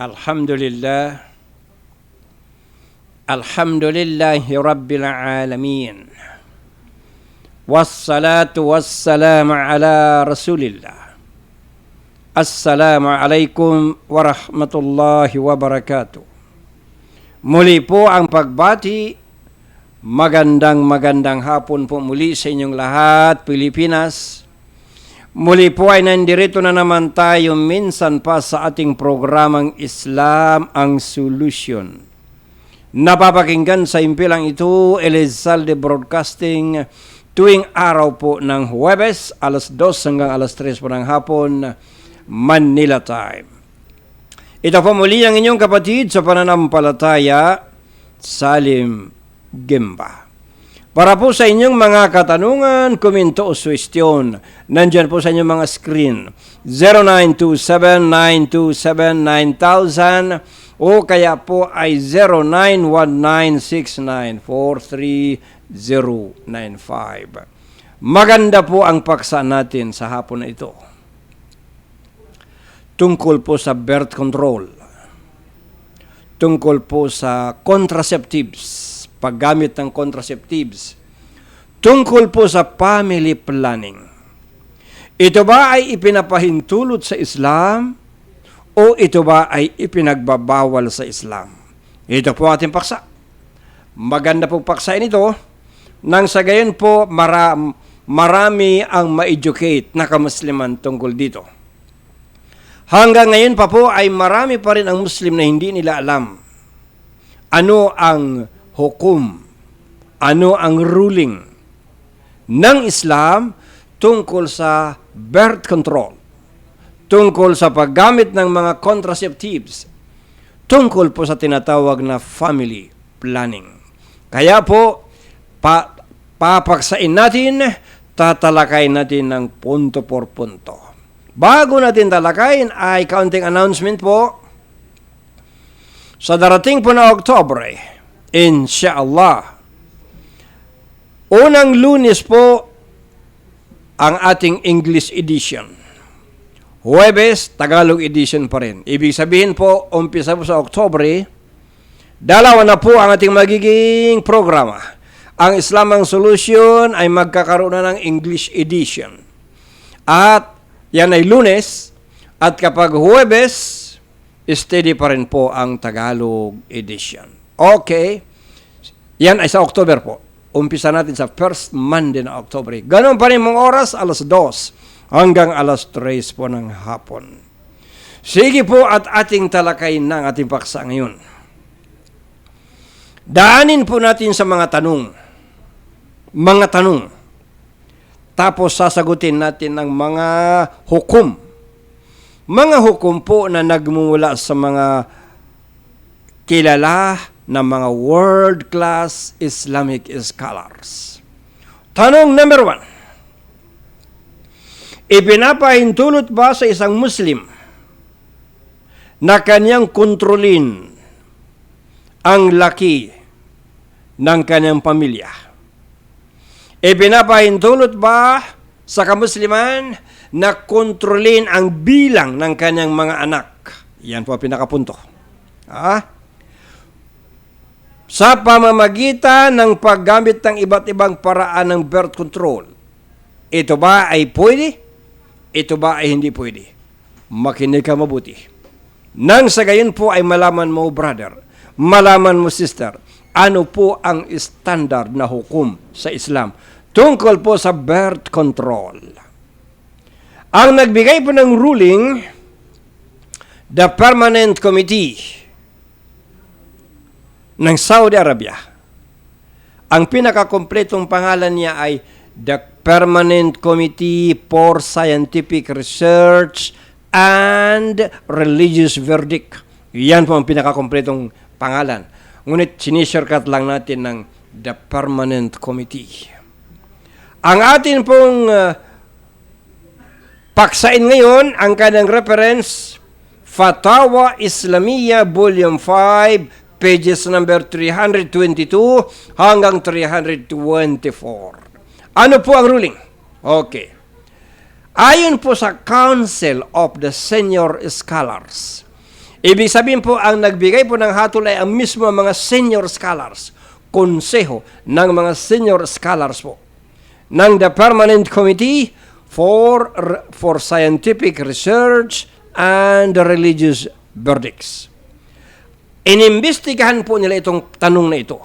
Alhamdulillah. Alhamdulillahi Rabbil Alamin. Wassalatu wassalamu ala Rasulillah. Assalamualaikum warahmatullahi wabarakatuh. Muli po ang pagbati. Magandang hapon po muli sa inyong lahat, Pilipinas. Muli po ay nandirito na naman tayo minsan pa sa ating programang Islam ang Solusyon. Napapakinggan sa impilang ito, Elizalde Broadcasting, tuwing araw po ng Huwebes, alas 2 hanggang alas 3 po ng hapon, Manila time. Ito po muli ang inyong kapatid sa pananampalataya, Salim Gimba. Para po sa inyong mga katanungan, komento o suwestyon, nandyan po sa inyong mga screen, 0927-927-9000 o kaya po ay 0919-6943095. Maganda po ang paksa natin sa hapon na ito. Tungkol po sa birth control. Tungkol po sa contraceptives. Paggamit ng contraceptives, tungkol po sa family planning. Ito ba ay ipinapahintulot sa Islam o ito ba ay ipinagbabawal sa Islam? Ito po ating paksa. Maganda po paksain ito nang sa gayon po marami ang ma-educate na kamusliman tungkol dito. Hanggang ngayon pa po ay marami pa rin ang Muslim na hindi nila alam ano ang hukum, ano ang ruling ng Islam tungkol sa birth control, tungkol sa paggamit ng mga contraceptives, tungkol po sa tinatawag na family planning. Kaya po, papaksain natin, tatalakayin natin ng punto por punto. Bago natin talakayin ay kaunting announcement po. Sa darating po na Oktubre, Insyaallah. Unang Lunes po ang ating English edition. Huwebes, Tagalog edition pa rin. Ibig sabihin po, umpisa po sa Oktubre, dalawa na po ang ating magiging programa. Ang Islam ang Solusyon ay magkakaroon na ng English edition. At yan ay Lunes. At kapag Huwebes, steady pa rin po ang Tagalog edition. Okay. Yan ay sa October po. Umpisa natin sa first Monday na October. Ganon pa rin mong oras, alas 2 hanggang alas 3 po ng hapon. Sige po at ating talakayin ng ating paksa ngayon. Daanin po natin sa mga tanong. Mga tanong. Tapos sasagutin natin ng mga hukom. Mga hukom po na nagmumula sa mga kilala ng mga world-class Islamic scholars. Tanong number 1. Ipinapahintulot ba sa isang Muslim na kanyang kontrolin ang laki ng kanyang pamilya? Ipinapahintulot ba sa kamusliman na kontrolin ang bilang ng kanyang mga anak? Yan po ang pinakapunto. Sa pamamagitan ng paggamit ng iba't ibang paraan ng birth control. Ito ba ay pwede? Ito ba ay hindi pwede? Makinig ka mabuti. Nang sa gayon po ay malaman mo, brother, malaman mo, sister, ano po ang standard na hukum sa Islam tungkol po sa birth control. Ang nagbigay po ng ruling, the Permanent Committee ng Saudi Arabia. Ang pinakakompletong pangalan niya ay the Permanent Committee for Scientific Research and Religious Verdict. Yan po ang pinakakompletong pangalan. Ngunit sinishortcut lang natin ng the Permanent Committee. Ang atin pong paksain ngayon, ang kanyang reference, Fatawa Islamiyya Volume 5, pages number 322 hanggang 324. Ano po ang ruling? Okay. Ayon po sa Council of the Senior Scholars, Ibig sabihin po, ang nagbigay po ng hatol ay ang mismo mga senior scholars, konseho ng mga senior scholars po, ng the Permanent Committee for Scientific Research and Religious Verdicts. Inimbestigahan po nila itong tanong na ito.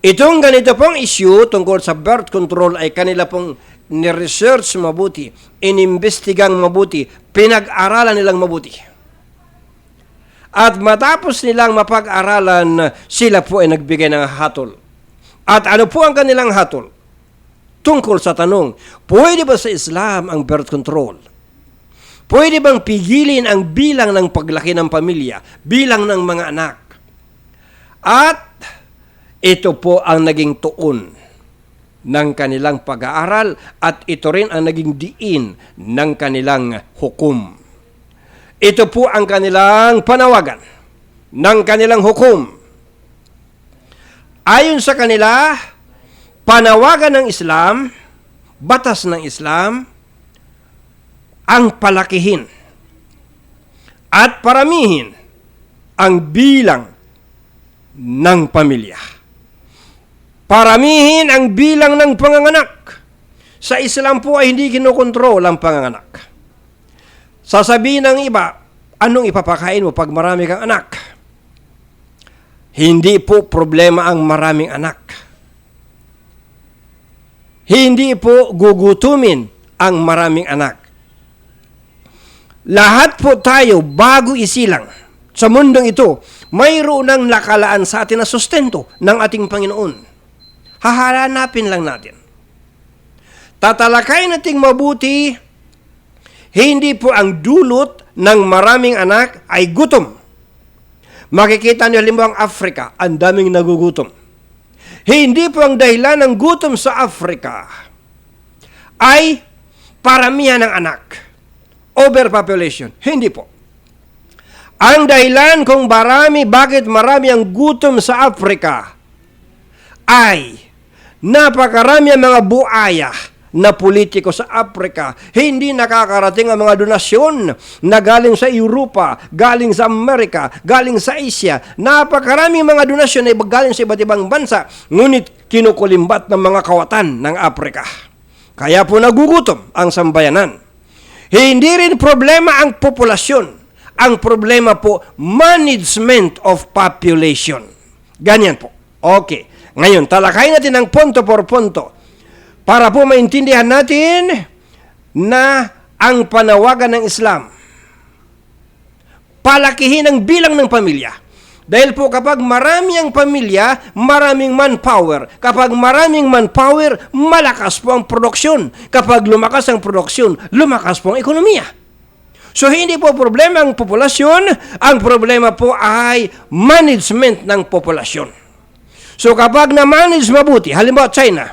Itong ganito pong issue tungkol sa birth control ay kanila pong ni-research mabuti, inimbestigang mabuti, pinag-aralan nilang mabuti. At matapos nilang mapag-aralan, sila po ay nagbigay ng hatol. At ano po ang kanilang hatol? Tungkol sa tanong, pwede ba sa Islam ang birth control? Pwede bang pigilin ang bilang ng paglaki ng pamilya, bilang ng mga anak? At ito po ang naging tuon ng kanilang pag-aaral at ito rin ang naging diin ng kanilang hukom. Ito po ang kanilang panawagan ng kanilang hukom. Ayon sa kanila, panawagan ng Islam, batas ng Islam, ang palakihin at paramihin ang bilang ng pamilya. Paramihin ang bilang ng panganganak. Sa Islam po ay hindi kinokontrol ang panganganak. Sasabihin ng iba, anong ipapakain mo pag marami kang anak? Hindi po problema ang maraming anak. Hindi po gugutumin ang maraming anak. Lahat po tayo bago isilang sa mundong ito, mayroon ng nakalaan sa atin na sustento ng ating Panginoon. Hahanapin lang natin. Tatalakay nating mabuti, hindi po ang dulot ng maraming anak ay gutom. Makikita niyo halimbawa ang Africa, ang daming nagugutom. Hindi po ang dahilan ng gutom sa Africa ay paramihan ng anak. Overpopulation. Hindi po. Ang dahilan kung bakit marami ang gutom sa Africa ay napakarami ang mga buaya na politiko sa Africa. Hindi nakakarating ang mga donasyon na galing sa Europa, galing sa Amerika, galing sa Asia. Napakarami mga donasyon na galing sa iba't ibang bansa, ngunit kinukulimbat ng mga kawatan ng Africa. Kaya po nagugutom ang sambayanan. Hindi rin problema ang populasyon. Ang problema po, management of population. Ganyan po. Okay. Ngayon, talakayin natin ang punto por punto para po maintindihan natin na ang panawagan ng Islam, palakihin ang bilang ng pamilya. Dahil po kapag marami ang pamilya, maraming manpower. Kapag maraming manpower, malakas po ang produksyon. Kapag lumakas ang produksyon, lumakas po ang ekonomiya. So, hindi po problema ang populasyon, ang problema po ay management ng populasyon. So, kapag na-manage mabuti, halimbawa China,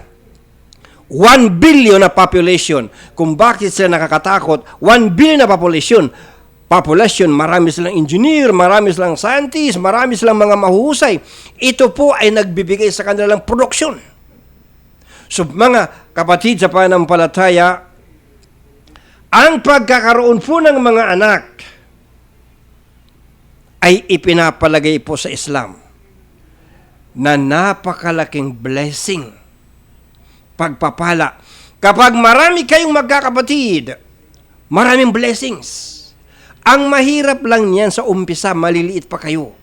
1 billion na population. Kung bakit sila nakakatakot, 1 billion na population, marami silang engineer, marami silang scientist, marami silang mga mahuhusay. Ito po ay nagbibigay sa kanilang produksyon. So, mga kapatid sa pananampalataya, ang pagkakaroon po ng mga anak ay ipinapalagay po sa Islam na napakalaking blessing, pagpapala. Kapag marami kayong magkakapatid, maraming blessings. Ang mahirap lang niyan sa umpisa, maliliit pa kayo.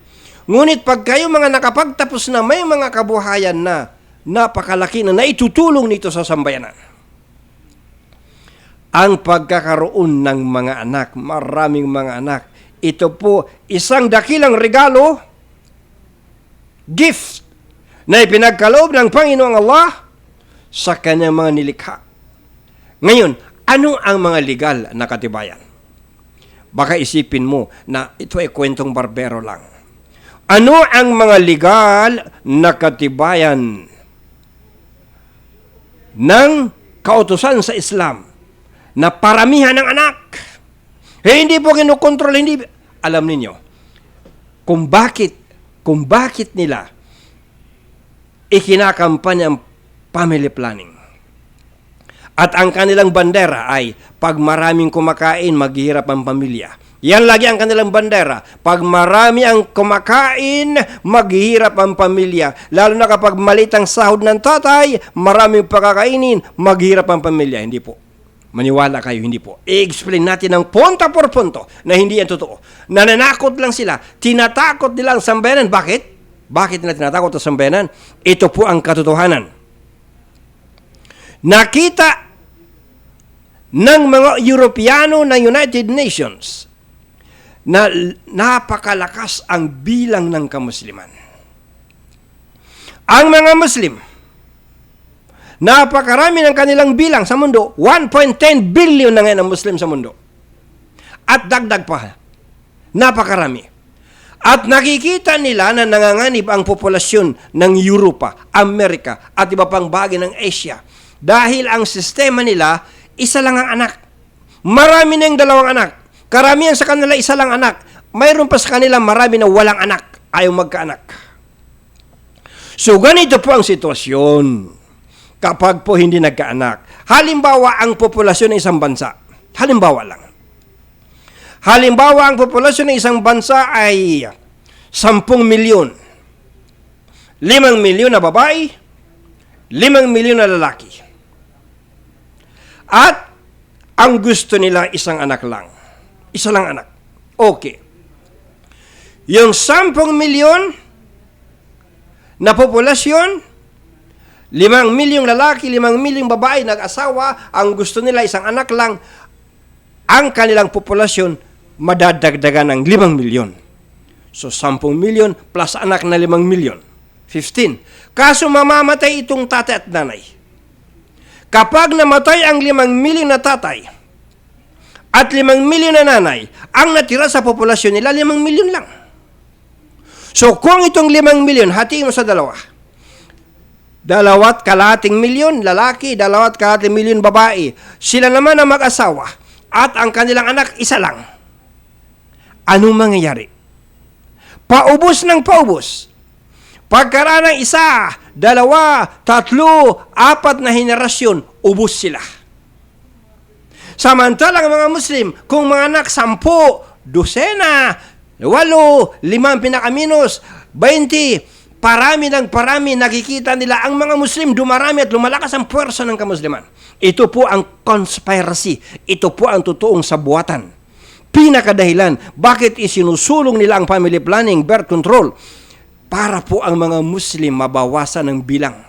Ngunit pag kayo mga nakapagtapos na, may mga kabuhayan na napakalaki na naitutulong nito sa sambayanan. Ang pagkakaroon ng mga anak, maraming mga anak, ito po isang dakilang regalo, gift na ipinagkaloob ng Panginoong Allah sa kanyang mga nilikha. Ngayon, ano ang mga legal na katibayan? Baka isipin mo na ito ay kwentong barbero lang. Ano ang mga legal na katibayan ng kautusan sa Islam na paramihan ng anak? Hindi po kinukontrol, hindi. Alam ninyo, kung bakit nila ikinakampanya ang family planning. At ang kanilang bandera ay, pag maraming kumakain, maghihirap ang pamilya. Yan lagi ang kanilang bandera. Pag marami ang kumakain, maghihirap ang pamilya. Lalo na kapag maliit ang sahod ng tatay, maraming pakakainin, maghihirap ang pamilya. Hindi po. Maniwala kayo, hindi po. I-explain natin ng punto por punto na hindi yan totoo. Nananakot lang sila. Tinatakot nila ang sambayanan. Bakit? Bakit nila tinatakot ang sambayanan? Ito po ang katotohanan. Nakita ng mga Europeyano ng United Nations na napakalakas ang bilang ng kamusliman. Ang mga Muslim, napakarami ng kanilang bilang sa mundo. 1.10 billion na ngayon ang Muslim sa mundo. At dagdag pa, napakarami. At nakikita nila na nanganganib ang populasyon ng Europa, Amerika, at iba pang bahagi ng Asia. Dahil ang sistema nila, isa lang ang anak. Marami na yung dalawang anak. Karamihan sa kanila isa lang anak. Mayroon pa sa kanila marami na walang anak. Ayaw magkaanak. So ganito po ang sitwasyon kapag po hindi nagkaanak. Halimbawa ang populasyon ng isang bansa. Halimbawa lang. Halimbawa ang populasyon ng isang bansa ay 10 milyon. 5 milyon na babae, 5 milyon na lalaki. At ang gusto nila isang anak lang. Isa lang anak. Okay. Yung 10 milyon na populasyon, 5 milyong lalaki, 5 milyong babae nag-asawa, ang gusto nila isang anak lang, ang kanilang populasyon madadagdagan ng 5 milyon. So 10 milyon plus anak na 5 milyon. 15. Kaso mamamatay itong tatay at nanay. Kapag namatay ang 5 milyon na tatay, at 5 milyon na nanay, ang natira sa populasyon nila, 5 milyon lang. So, kung itong 5 milyon, hatiin mo sa dalawa. 2.5 milyon lalaki, 2.5 milyon babae. Sila naman ang mag-asawa. At ang kanilang anak, isa lang. Anong mangyayari? Paubos ng paubos. Pagkaraan ng 1, 2, 3, 4 na henerasyon, ubos sila. Samantalang mga Muslim, kung mga anak 10, 12, 8, 5 pinakaminos, 20, parami ng parami, nakikita nila ang mga Muslim dumarami at lumalakas ang puwersa ng kamusliman. Ito po ang conspiracy. Ito po ang totoong sabuatan. Pinakadahilan, bakit isinusulong nila ang family planning, birth control? Para po ang mga Muslim mabawasan ng bilang.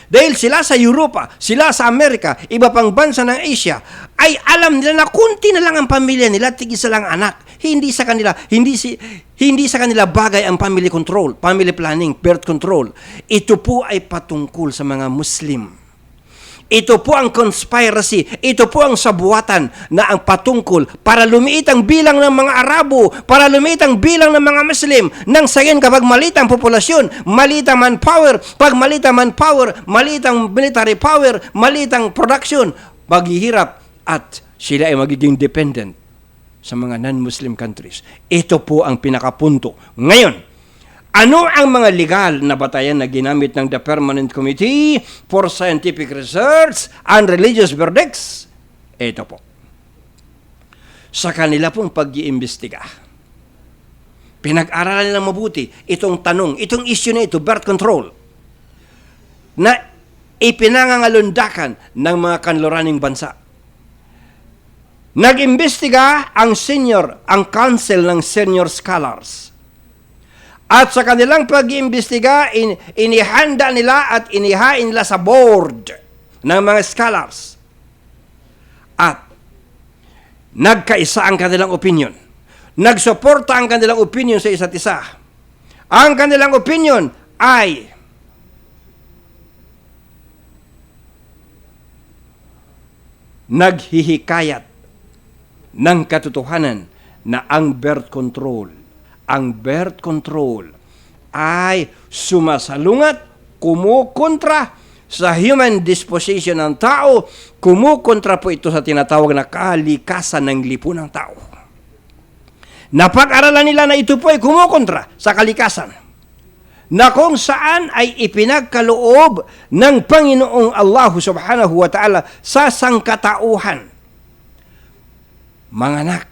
Dahil sila sa Europa, sila sa Amerika, iba pang bansa ng Asia, ay alam nila na kunti na lang ang pamilya nila, tig-isa lang anak. Hindi sa kanila bagay ang family control, family planning, birth control. Ito po ay patungkol sa mga Muslim. Ito po ang conspiracy, ito po ang sabuatan na ang patungkol para lumiit ang bilang ng mga Arabo, para lumiit ang bilang ng mga Muslim. Nang sayin kapag maliit ang populasyon, maliit ang manpower, pag maliit ang manpower, maliit ang military power, maliit ang production, maghihirap at sila ay magiging dependent sa mga non-Muslim countries. Ito po ang pinakapunto. Ngayon, ano ang mga legal na batayan na ginamit ng the Permanent Committee for Scientific Research and Religious Verdicts? Ito po. Sa kanila pong pag-iimbestiga, pinag-aralan nila mabuti itong tanong, itong issue na ito, birth control, na ipinangangalundakan ng mga kanluraning bansa. Nag-imbestiga ang council ng senior scholars. At sa kanilang pag-iimbestiga, inihanda nila at inihain nila sa board ng mga scholars. At nagkaisa ang kanilang opinion. Nagsuporta ang kanilang opinion sa isa't isa. Ang kanilang opinion ay naghihikayat ng katotohanan na ang birth control ay sumasalungat, kumukontra sa human disposition ng tao, kumukontra po ito sa tinatawag na kalikasan ng lipunang tao. Napag-aralan nila na ito po ay kumukontra sa kalikasan, na kung saan ay ipinagkaloob ng Panginoong Allah subhanahu wa ta'ala sa sangkatauhan. Mga anak,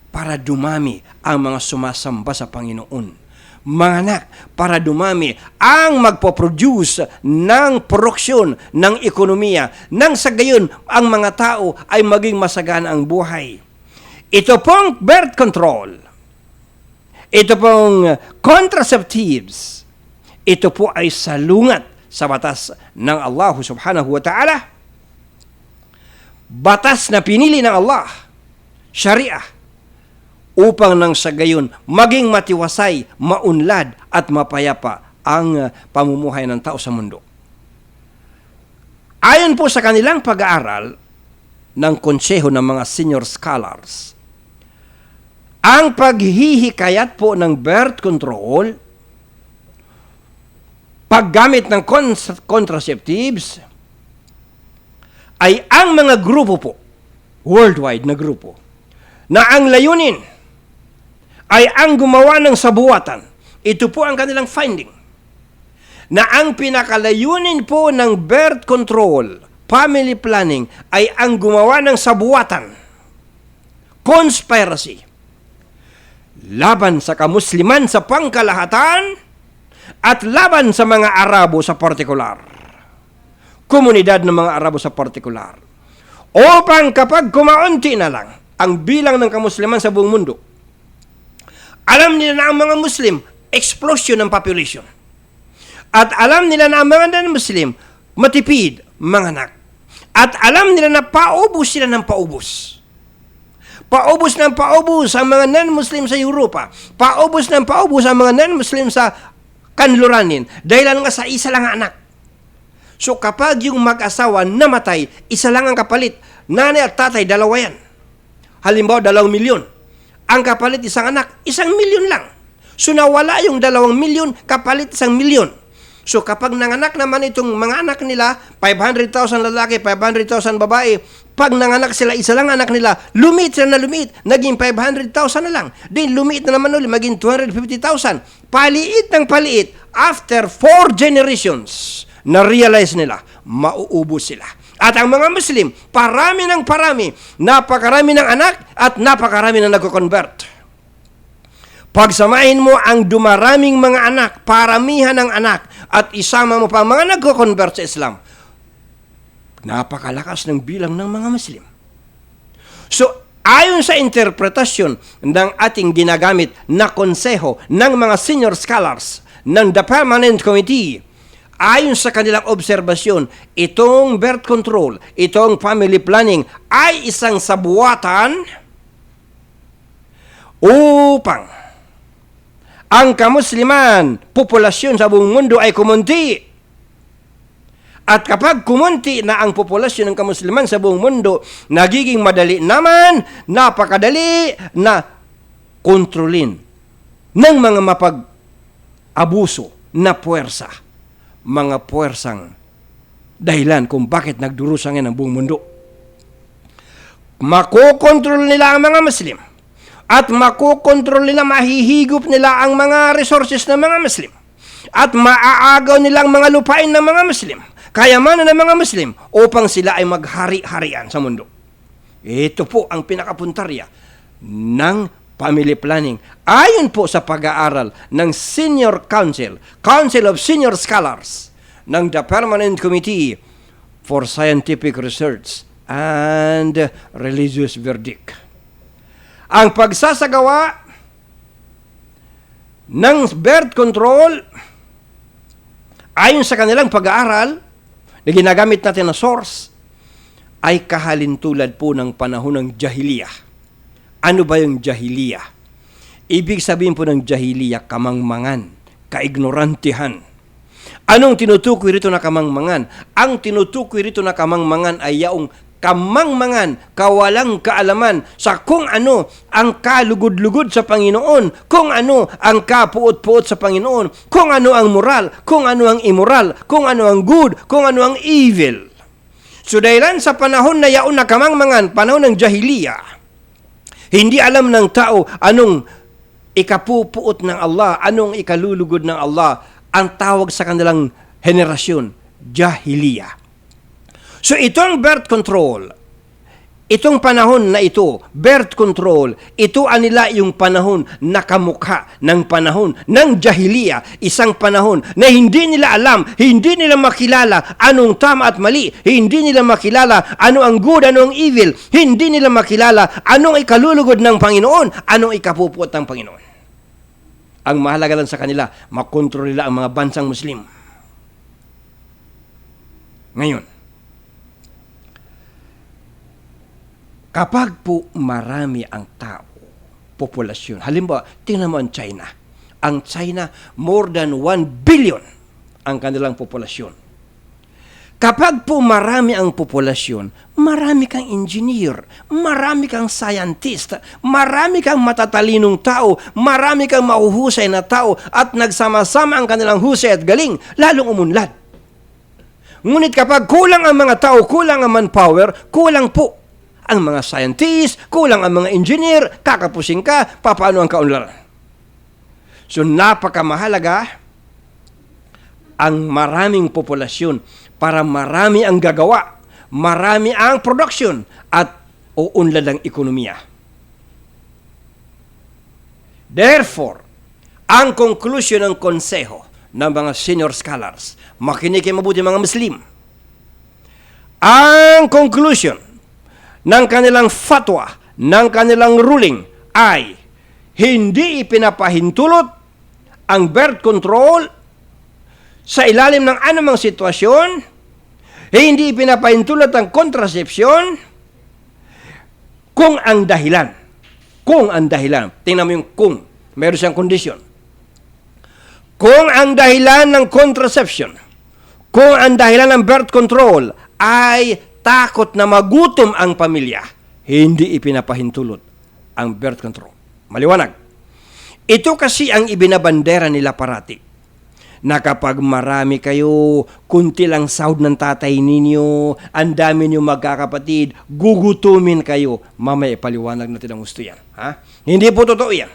para dumami ang mga sumasamba sa Panginoon. Mga anak, para dumami ang magpo-produce ng produksyon ng ekonomiya, nang sa gayon ang mga tao ay maging masagana ang buhay. Ito pong birth control, ito pong contraceptives, ito po ay salungat sa batas ng Allah subhanahu wa ta'ala. Batas na pinili ng Allah, Sharia, upang nang sa gayon maging matiwasay, maunlad at mapayapa ang pamumuhay ng tao sa mundo. Ayon po sa kanilang pag-aaral ng konseho ng mga senior scholars, ang paghihikayat po ng birth control, paggamit ng contraceptives, ay ang mga grupo po, worldwide na grupo, na ang layunin ay ang gumawa ng sabuatan. Ito po ang kanilang finding. Na ang pinakalayunin po ng birth control, family planning, ay ang gumawa ng sabuatan. Conspiracy. Laban sa kamusliman sa pangkalahatan at laban sa mga Arabo sa partikular. Komunidad ng mga Arabo sa partikular. Upang kapag kumaunti na lang ang bilang ng kamusliman sa buong mundo, alam nila na ang mga Muslim, explosion ng population. At alam nila na ang mga non-Muslim, matipid, mga anak. At alam nila na paubos sila ng paubos. Paubos ng paubos ang mga non-Muslim sa Europa. Paubos ng paubos ang mga non-Muslim sa kanluranin. Dahil nga sa isa lang ang anak. So kapag yung mag-asawa namatay, isa lang ang kapalit. Nanay at tatay, dalawa yan. Halimbawa, 2 milyon. Ang kapalit isang anak, 1 milyon lang. So nawala yung 2 milyon, kapalit 1 milyon. So kapag nanganak naman itong mga anak nila, 500,000 lalaki, 500,000 babae, pag nanganak sila, isa lang anak nila, lumiit sila na lumiit, naging 500,000 na lang. Then lumiit na naman ulit, maging 250,000. Paliit ng paliit, after 4 generations, na-realize nila, mauubos sila. At ang mga Muslim, parami ng parami, napakarami ng anak at napakarami na nagko-convert. Pagsamahin mo ang dumaraming mga anak, paramihan ng anak, at isama mo pa mga nagko-convert sa Islam, napakalakas ng bilang ng mga Muslim. So, ayon sa interpretasyon ng ating ginagamit na konseho ng mga senior scholars ng The Permanent Committee, ayon sa kanilang obserbasyon, itong birth control, itong family planning ay isang sabuatan upang ang kamusliman, populasyon sa buong mundo ay kumunti. At kapag kumunti na ang populasyon ng kamusliman sa buong mundo, nagiging madali naman, napakadali na kontrolin ng mga mapag-abuso na puwersa. Mga puwersang dahilan kung bakit nagdurusa ngayon ang buong mundo. Makokontrol nila ang mga Muslim at makokontrol nila, mahihigop nila ang mga resources ng mga Muslim at maaagaw nila ang mga lupain ng mga Muslim, kayamanan ng mga Muslim, upang sila ay maghari-harian sa mundo. Ito po ang pinakapuntarya ng family planning. Ayon po sa pag-aaral ng Senior Council, Council of Senior Scholars ng The Permanent Committee for Scientific Research and Religious Verdict. Ang pagsasagawa ng birth control, ayon sa kanilang pag-aaral na ginagamit natin na source, ay kahalintulad po ng panahon ng jahiliyah. Ano ba yung jahiliya? Ibig sabihin po ng jahiliya, kamangmangan, kaignorantihan. Anong tinutukoy rito na kamangmangan? Ang tinutukoy rito na kamangmangan ay yaong kamangmangan, kawalang kaalaman sa kung ano ang kalugod-lugod sa Panginoon, kung ano ang kapuot-puot sa Panginoon, kung ano ang moral, kung ano ang immoral, kung ano ang good, kung ano ang evil. So dahilan sa panahon na yaon na kamangmangan, panahon ng jahiliya, hindi alam ng tao anong ikapupuot ng Allah, anong ikalulugod ng Allah. Ang tawag sa kanilang henerasyon, jahiliya. So itong birth control, Itong panahon na ito, birth control, ito anila yung panahon na kamukha ng panahon ng jahiliya, isang panahon na hindi nila alam, hindi nila makilala anong tama at mali, hindi nila makilala ano ang good, ano ang evil, hindi nila makilala anong ikalulugod ng Panginoon, anong ikapuput ng Panginoon. Ang mahalaga lang sa kanila, makontrol nila ang mga bansang Muslim. Ngayon, kapag po marami ang tao, populasyon, halimbawa, tingnan mo ang China. Ang China, more than 1 billion ang kanilang populasyon. Kapag po marami ang populasyon, marami kang engineer, marami kang scientist, marami kang matatalinong tao, marami kang mahuhusay na tao, at nagsama-sama ang kanilang husay at galing, lalong umunlad. Ngunit kapag kulang ang mga tao, kulang ang manpower, kulang po ang mga scientist, kulang ang mga engineer, kakapusing ka, paano ang kaunlaran? So napakamahalaga ang maraming populasyon para marami ang gagawa, marami ang production, at uunlad ang ekonomiya. Therefore, ang conclusion ng konseho ng mga senior scholars, makinig kayo mabuti mga Muslim, ang conclusion ng kanilang fatwa, ng kanilang ruling ay hindi ipinapahintulot ang birth control sa ilalim ng anumang sitwasyon, hindi ipinapahintulot ang kontrasepsyon kung ang dahilan. Tingnan mo yung kung, meron siyang kondisyon. Kung ang dahilan ng contraception, kung ang dahilan ng birth control ay takot na magutom ang pamilya, hindi ipinapahintulot ang birth control. Maliwanag. Ito kasi ang ibinabandera nila parati, na kapag marami kayo, kunti lang sahod ng tatay ninyo, ang dami niyo magkakapatid, gugutumin kayo. Mamaya ipaliwanag natin ang gusto yan. Ha? Hindi po totoo yan.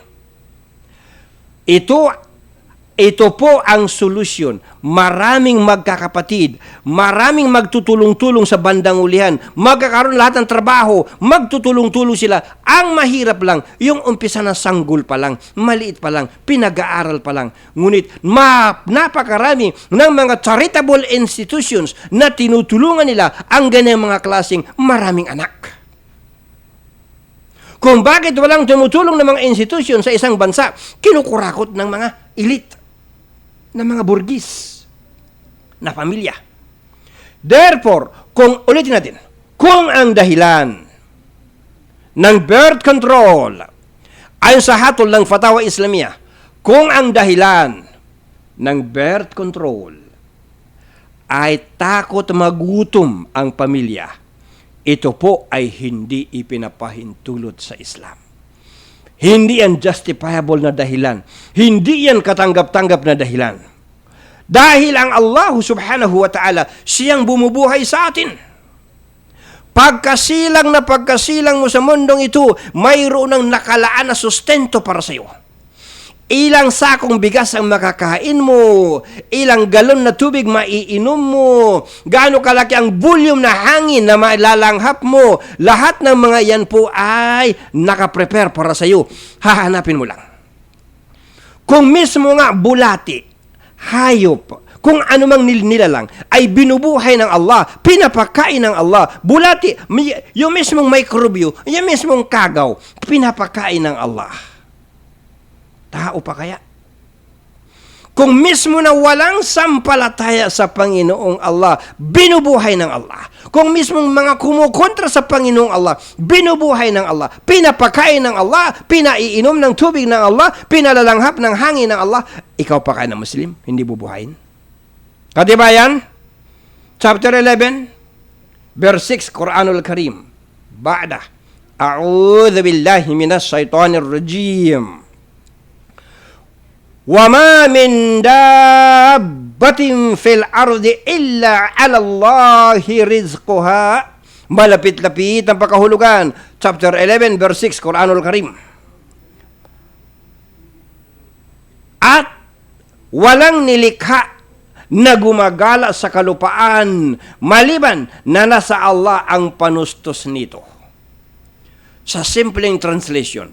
Ito po ang solusyon. Maraming magkakapatid, maraming magtutulong-tulong sa bandang ulihan, magkakaroon lahat ng trabaho, magtutulong-tulong sila. Ang mahirap lang, yung umpisa na sanggol pa lang, maliit pa lang, pinag-aaral pa lang. Ngunit napakarami ng mga charitable institutions na tinutulungan nila ang ganyang mga klaseng maraming anak. Kung bakit walang tumutulong ng mga institusyon sa isang bansa, kinukurakot ng mga elite, ng mga burgis na pamilya. Therefore, ulitin natin, kung ang dahilan ng birth control ayon sa hatol ng Fatawa Islamiyah, kung ang dahilan ng birth control ay takot magutom ang pamilya, ito po ay hindi ipinapahintulot sa Islam. Hindi yan justifiable na dahilan. Hindi yan katanggap-tanggap na dahilan. Dahil ang Allah subhanahu wa ta'ala, siyang bumubuhay sa atin. Pagkasilang mo sa mundong ito, mayroon ng nakalaan na sustento para sa iyo. Ilang sakong bigas ang makakain mo, ilang galon na tubig maiinom mo, gaano kalaki ang volume na hangin na mailalanghap mo, lahat ng mga yan po ay nakaprepare para sa iyo. Hahanapin mo lang. Kung mismo nga bulati, hayop, kung anumang nilalang ay binubuhay ng Allah, pinapakain ng Allah, bulati, yung mismong mikrobyo, yung mismong kagaw, pinapakain ng Allah. Tao pa kaya? Kung mismo na walang sampalataya sa Panginoong Allah, binubuhay ng Allah. Kung mismong mga kumukontra sa Panginoong Allah, binubuhay ng Allah, pinapakain ng Allah, pinaiinom ng tubig ng Allah, pinalalanghap ng hangin ng Allah, ikaw pa kaya na Muslim, hindi bubuhayin? Katibayan, chapter 11, verse 6, Quranul Karim, Ba'da, A'udhu billahi minas shaitanir rajim. وَمَا مِن دَابَّةٍ فِي الْأَرْضِ إِلَّا عَلَى اللَّهِ رِزْقُهَا. Malapit-lapit ang pakahulugan. Chapter 11, verse 6, Quranul Karim. At walang nilikha na gumagala sa kalupaan maliban na nasa Allah ang panustos nito. sa simpleng translation,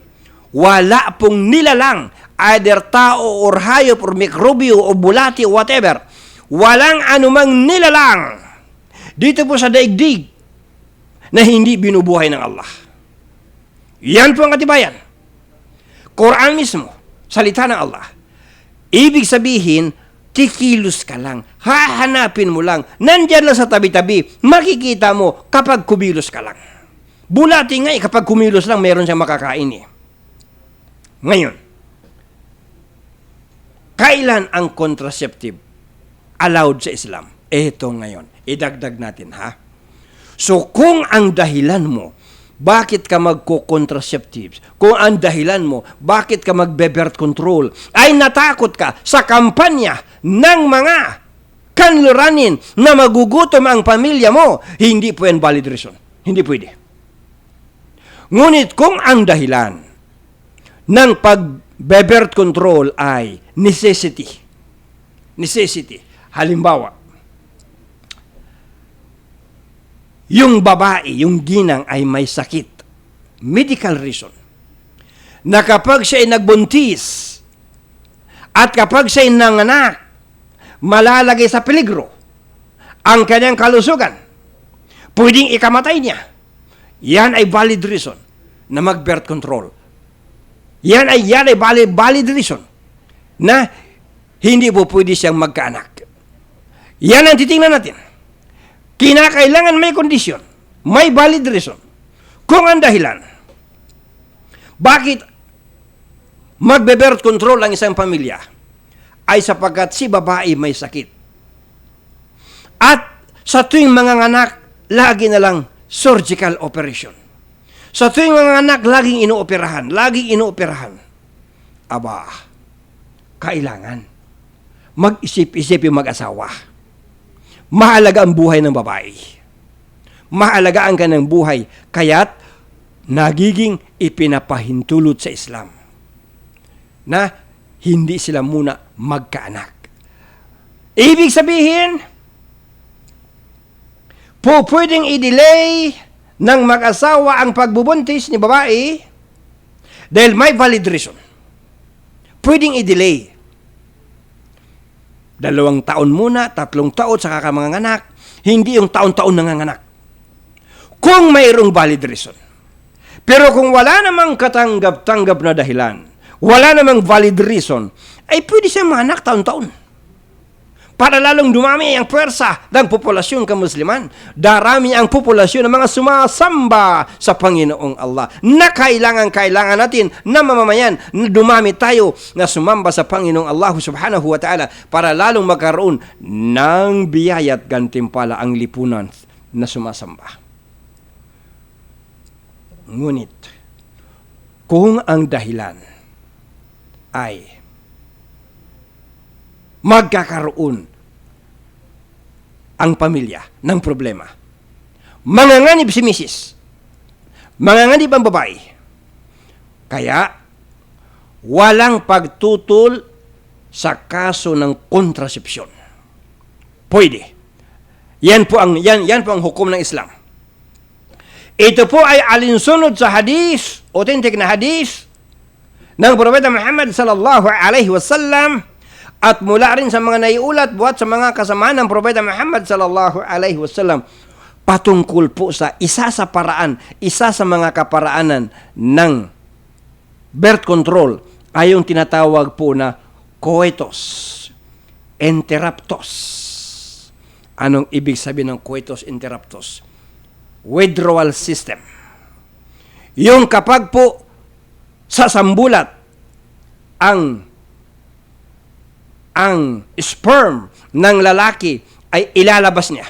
wala pong nilalang, either tao or hayop or mikrobyo o bulati o whatever, walang anumang nilalang dito po sa daigdig na hindi binubuhay ng Allah. Yan po ang katibayan. Quran mismo, salita ng Allah. Ibig sabihin, kikilos ka lang, hahanapin mo lang, nandyan lang sa tabi-tabi, makikita mo kapag kumilos ka lang. Bulati nga kapag kumilos lang, meron siyang makakain eh. Ngayon, kailan ang contraceptive allowed sa Islam? Ito ngayon, idagdag natin ha. So kung ang dahilan mo, bakit ka magko-contraceptives? Kung ang dahilan mo, bakit ka magbe-birth control? Ay natakot ka sa kampanya ng mga kanluranin na magugutom ang pamilya mo, hindi po yan valid reason. Hindi pwede. Ngunit kung ang dahilan ng pag-birth control ay necessity. Halimbawa, yung babae, yung ginang ay may sakit. Medical reason. Na kapag siya ay nagbuntis at kapag siya ay nanganak, malalagay sa peligro ang kanyang kalusugan. Pwedeng ikamatay niya. Yan ay valid reason na mag-birth control. Yan ay valid reason na hindi po pwede siyang magkaanak. Yan ang titingnan natin. Kinakailangan may kondisyon, may valid reason. Kung ang dahilan, bakit magbe-birth control ang isang pamilya ay sapagkat si babae may sakit. At sa tuwing mga anak, lagi na lang surgical operation. Sa tuwing mga anak, laging inuoperahan. Aba, kailangan mag-isip-isip yung mag-asawa. Mahalaga ang buhay ng babae. Mahalaga ang kanyang buhay. Kaya't nagiging ipinapahintulot sa Islam na hindi sila muna magkaanak. Ibig sabihin, pwedeng i-delay ng mag-asawa ang pagbubuntis ni babae dahil may valid reason. Pwedeng i-delay. 2 taon muna, 3 taon, saka ka mga anak. Hindi yung taon-taon nanganganak. Kung mayroong valid reason. Pero kung wala namang katanggap-tanggap na dahilan, wala namang valid reason, ay pwede siyang manganak taon-taon. Para lalong dumami ang puwersa ng populasyon kamusliman. Darami ang populasyon ng mga sumasamba sa Panginoong Allah. Na kailangan natin na mamamayan na dumami tayo na sumamba sa Panginoong Allah subhanahu wa ta'ala para lalong magkaroon ng biyaya at gantimpala ang lipunan na sumasamba. Ngunit, kung ang dahilan ay magkakaroon ang pamilya ng problema. Manganganib si misis. Manganganib ang babae. Kaya, walang pagtutol sa kaso ng kontrasepsyon. Pwede. Yan po ang hukom ng Islam. Ito po ay alinsunod sa hadis, authentic na hadis ng Propeta Muhammad sallallahu alaihi wasallam at mula rin sa mga naiulat buhat sa mga kasamaan ng Propeta Muhammad sallallahu alaihi wasallam patungkol po sa isa sa mga kaparaanan ng birth control ay yung tinatawag po na coitus interruptus. Anong ibig sabihin ng coitus interruptus? Withdrawal system. Yung kapag po sa sambulat ang sperm ng lalaki ay ilalabas niya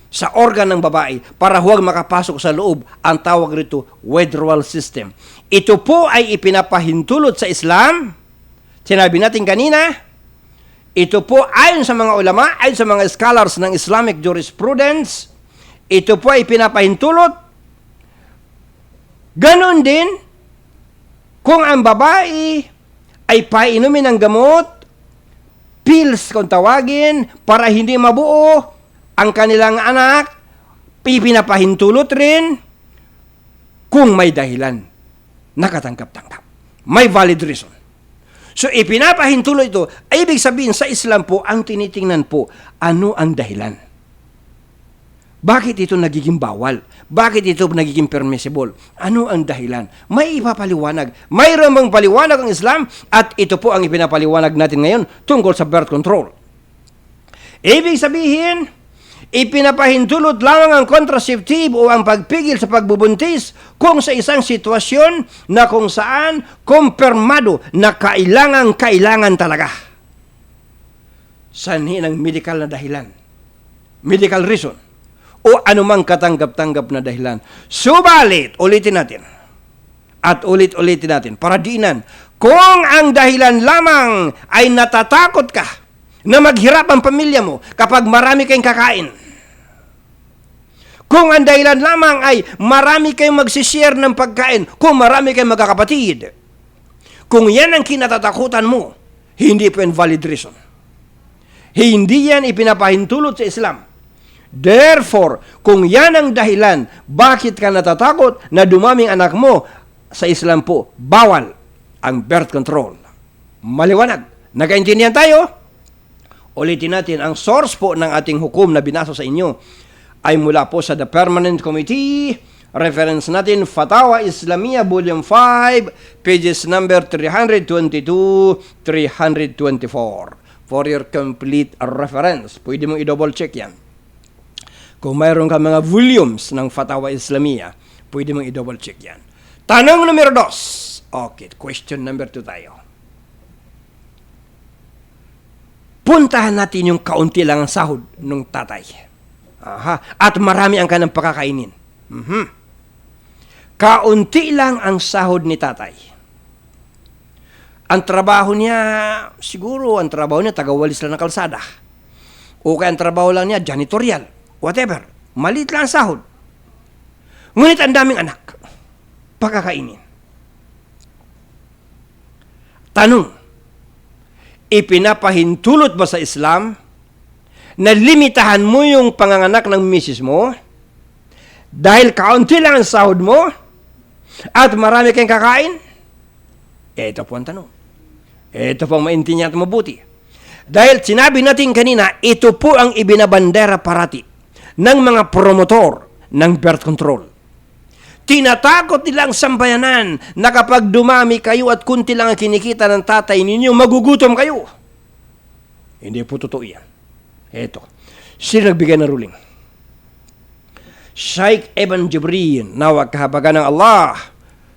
sa organ ng babae para huwag makapasok sa loob, ang tawag rito withdrawal system. Ito po ay ipinapahintulot sa Islam. Sinabi natin kanina, ito po ayon sa mga ulama, ayon sa mga scholars ng Islamic jurisprudence, ito po ay pinapahintulot. Ganon din kung ang babae ay painumin ng gamot, pills kung tawagin, para hindi mabuo ang kanilang anak, pinapahintulot rin. kung may dahilan, nakatanggap-tanggap. May valid reason. So, ipinapahintuloy ito. Ay, ibig sabihin, sa Islam po, ang tinitingnan po, ano ang dahilan? Bakit ito nagiging bawal? Bakit ito nagiging permissible? Ano ang dahilan? May ipapaliwanag. Mayroon bang paliwanag ang Islam? At ito po ang ipinapaliwanag natin ngayon tungkol sa birth control. Ibig sabihin, ipinapahintulot lamang ang contraceptive o ang pagpigil sa pagbubuntis kung sa isang sitwasyon na kung saan kumpirmado na kailangan talaga. Sanhi ng medical na dahilan, medical reason, o anumang katanggap-tanggap na dahilan. Subalit, ulitin natin, at ulit-ulitin natin, para diinan, kung ang dahilan lamang ay natatakot ka na maghirap ang pamilya mo kapag marami kayong kakain, kung ang dahilan lamang ay marami kayong magsishare ng pagkain, kung marami kayong magkakapatid, kung yan ang kinatatakutan mo, hindi po yan valid reason. Hindi yan ipinapahintulot sa Islam. Therefore, kung yan ang dahilan, bakit ka natatakot na dumaming anak mo, sa Islam po, bawal ang birth control. Maliwanag. Nagkaintindihan tayo? Ulitin natin, ang source po ng ating hukom na binasa sa inyo ay mula po sa The Permanent Committee. Reference natin, Fatawa Islamiyah, Volume 5, pages number 322-324. For your complete reference. Pwede mong i-double check yan. Kung mayroon ka mga volumes ng Fatawa Islamiyah, pwede mong i-double check yan. Tanong numero 2. Okay, question number 2 tayo. Puntahan natin yung kaunti lang ang sahod ng tatay. At marami ang kanang pakakainin. Kaunti lang ang sahod ni tatay. Ang trabaho niya, siguro ang trabaho niya, tagawalis lang ng kalsada. O kaya ang trabaho lang niya, janitorial. Whatever. Maliit lang ang sahod. Ngunit ang daming anak. Pakakainin. Tanong, ipinapahintulot ba sa Islam na limitahan mo yung panganganak ng misis mo dahil kaunti lang ang sahod mo at marami kayong kakain? Ito po ang tanong. Ito po ang maintindihan at mabuti. Dahil sinabi natin kanina, ito po ang ibinabandera parati ng mga promotor ng birth control. Tinatakot nilang sambayanan na kapag dumami kayo at kunti lang ang kinikita ng tatay ninyo, magugutom kayo. Hindi po totoo yan. Ito. Sino nagbigay ng ruling? Sheikh Ibn Jibril, nawag kahabagan ng Allah.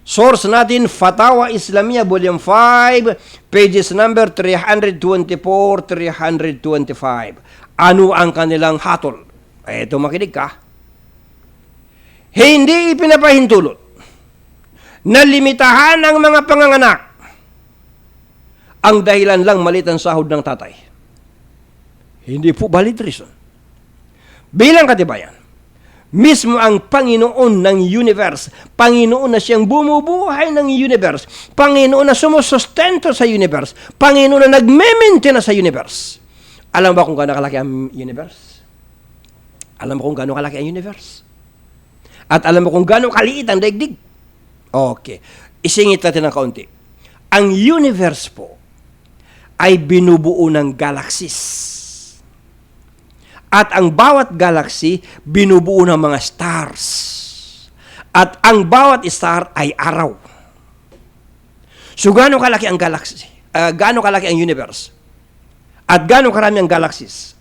Source natin, Fatawa Islamiyah, Volume 5, pages number 324-325. Ano ang kanilang hatol? Ito, makinig ka. Hindi ipinapahintulot na limitahan ang mga panganganak ang dahilan lang maliit ang sahod ng tatay. Hindi po valid reason. Bilang katibayan, mismo ang Panginoon ng universe, Panginoon na siyang bumubuhay ng universe, Panginoon na sumusustento sa universe, Panginoon na nagme-maintain sa universe. Alam ba kung gaano kalaki ang universe? Alam mo kung gaano kalaki ang universe? At alam mo kung gaano kaliit ang daigdig? Okay. Isingit natin ng kaunti. Ang universe po ay binubuo ng galaxies. At ang bawat galaxy, binubuo ng mga stars. At ang bawat star ay araw. So, gaano kalaki ang galaxy? Gaano kalaki ang universe? At gaano karami ang galaxies?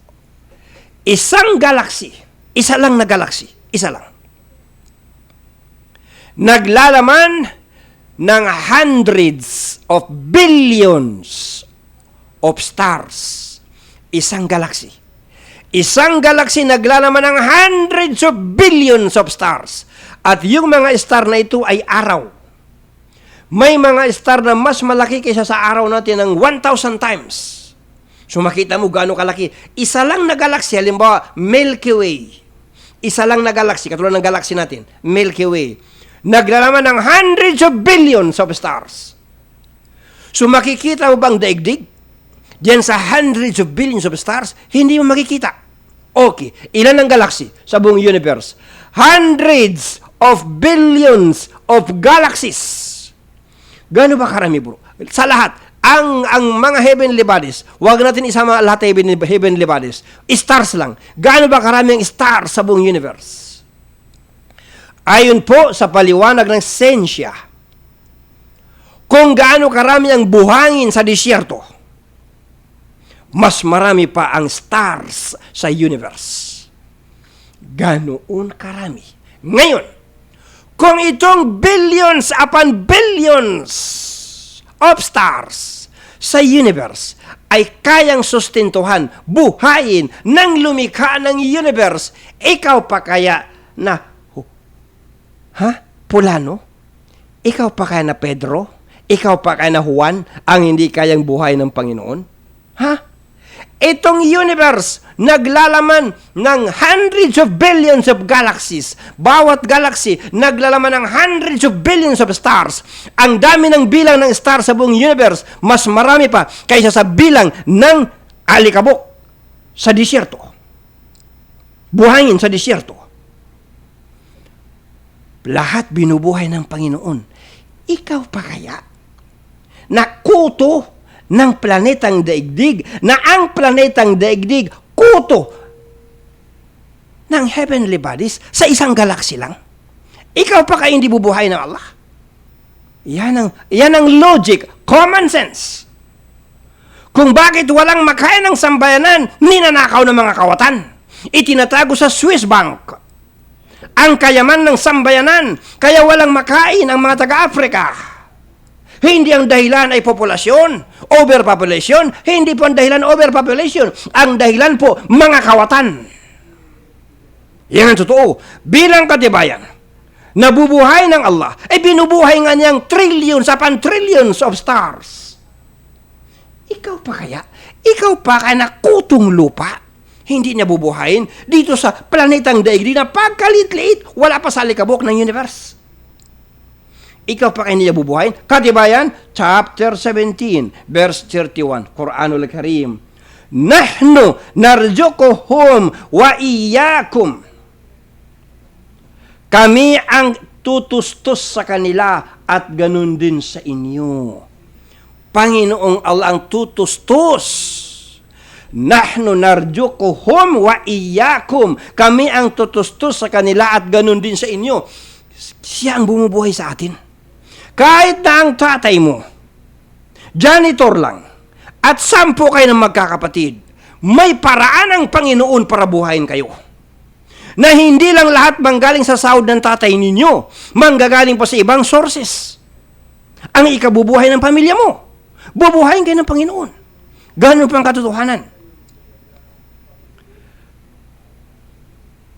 Isang galaxy, isa lang na galaxy, isa lang. Naglalaman ng hundreds of billions of stars. Isang galaxy. Isang galaxy naglalaman ng hundreds of billions of stars. At yung mga star na ito ay araw. May mga star na mas malaki kaysa sa araw natin ng 1,000 times. So makita mo gaano kalaki. Isa lang na galaxy, halimbawa Milky Way. Isa lang na galaxy, katulad ng galaxy natin, Milky Way. Naglalaman ng hundreds of billions of stars. So makikita mo bang daigdig? Diyan sa hundreds of billions of stars, hindi mo makikita. Okay, ilan ang galaxy sa buong universe? Hundreds of billions of galaxies. Gano'n ba karami, bro? Sa lahat, ang mga heavenly bodies, huwag natin isama lahat heavenly bodies, stars lang. Gaano ba karami ang stars sa buong universe? Ayon po sa paliwanag ng siyensya, kung gaano karami ang buhangin sa disyerto, mas marami pa ang stars sa universe. Ganoon karami. Ngayon, kung itong billions upon billions of stars sa universe ay kayang sustentuhan, buhayin ng lumikha ng universe, ikaw pa kaya na, Pulano? Ikaw pa kaya na Pedro? Ikaw pa kaya na Juan ang hindi kayang buhay ng Panginoon? Itong universe, naglalaman ng hundreds of billions of galaxies. Bawat galaxy, naglalaman ng hundreds of billions of stars. Ang dami ng bilang ng stars sa buong universe, mas marami pa kaysa sa bilang ng alikabok sa disyerto. Buhangin sa disyerto. Lahat binubuhay ng Panginoon. Ikaw pa kaya na kuto ng planetang daigdig, na ang planetang daigdig, kuto ng heavenly bodies sa isang galaxy lang? Ikaw pa kaya hindi bubuhay ng Allah? Yan ang logic, common sense. Kung bakit walang makain ng sambayanan, ninanakaw ng mga kawatan. Itinatago sa Swiss bank ang kayaman ng sambayanan, kaya walang makain ang mga taga-Africa. Hindi ang dahilan ay populasyon, overpopulation. Hindi po ang dahilan overpopulation. Ang dahilan po, mga kawatan. Yan ang totoo. Bilang katibayan, nabubuhay ng Allah, ay binubuhay nga niyang trillions upon trillions of stars. Ikaw pa kaya? Ikaw pa kaya na kutong lupa? Hindi niya bubuhayin dito sa planetang daigdig na pagkalit-liit, wala pa sa likabok ng universe. Ikaw pa kayo niya bubuhayin? Katibayan, chapter 17, verse 31, Quranul Karim. Nahnu narzuquhum wa iyyakum. Kami ang tutustos sa kanila at ganun din sa inyo. Panginoong Allah ang tutustos. Nahnu narzuquhum wa iyyakum. Kami ang tutustos sa kanila at ganun din sa inyo. Siya ang bumubuhay sa atin. Kahit na ang tatay mo, janitor lang, at 10 kayo ng magkakapatid, may paraan ang Panginoon para buhayin kayo. Na hindi lang lahat manggaling sa sahod ng tatay ninyo, manggagaling pa sa ibang sources. Ang ikabubuhay ng pamilya mo, bubuhayin kayo ng Panginoon. Ganun pang katotohanan.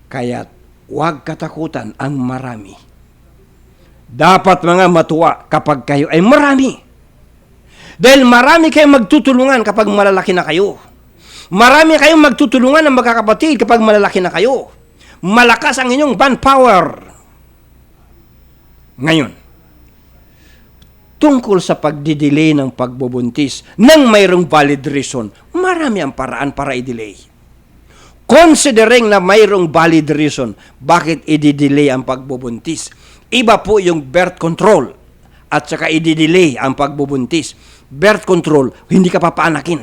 Kaya't huwag katakutan ang marami. Dapat mga matuwa kapag kayo ay marami. Dahil marami kayong magtutulungan kapag malalaki na kayo. Marami kayong magtutulungan ng magkakapatid kapag malalaki na kayo. Malakas ang inyong manpower. Ngayon, tungkol sa pagdidelay ng pagbubuntis nang mayroong valid reason, marami ang paraan para i-delay. Considering na mayroong valid reason, bakit i-delay ang pagbubuntis? Iba po yung birth control at saka i-delay ang pagbubuntis. Birth control, hindi ka papaanakin.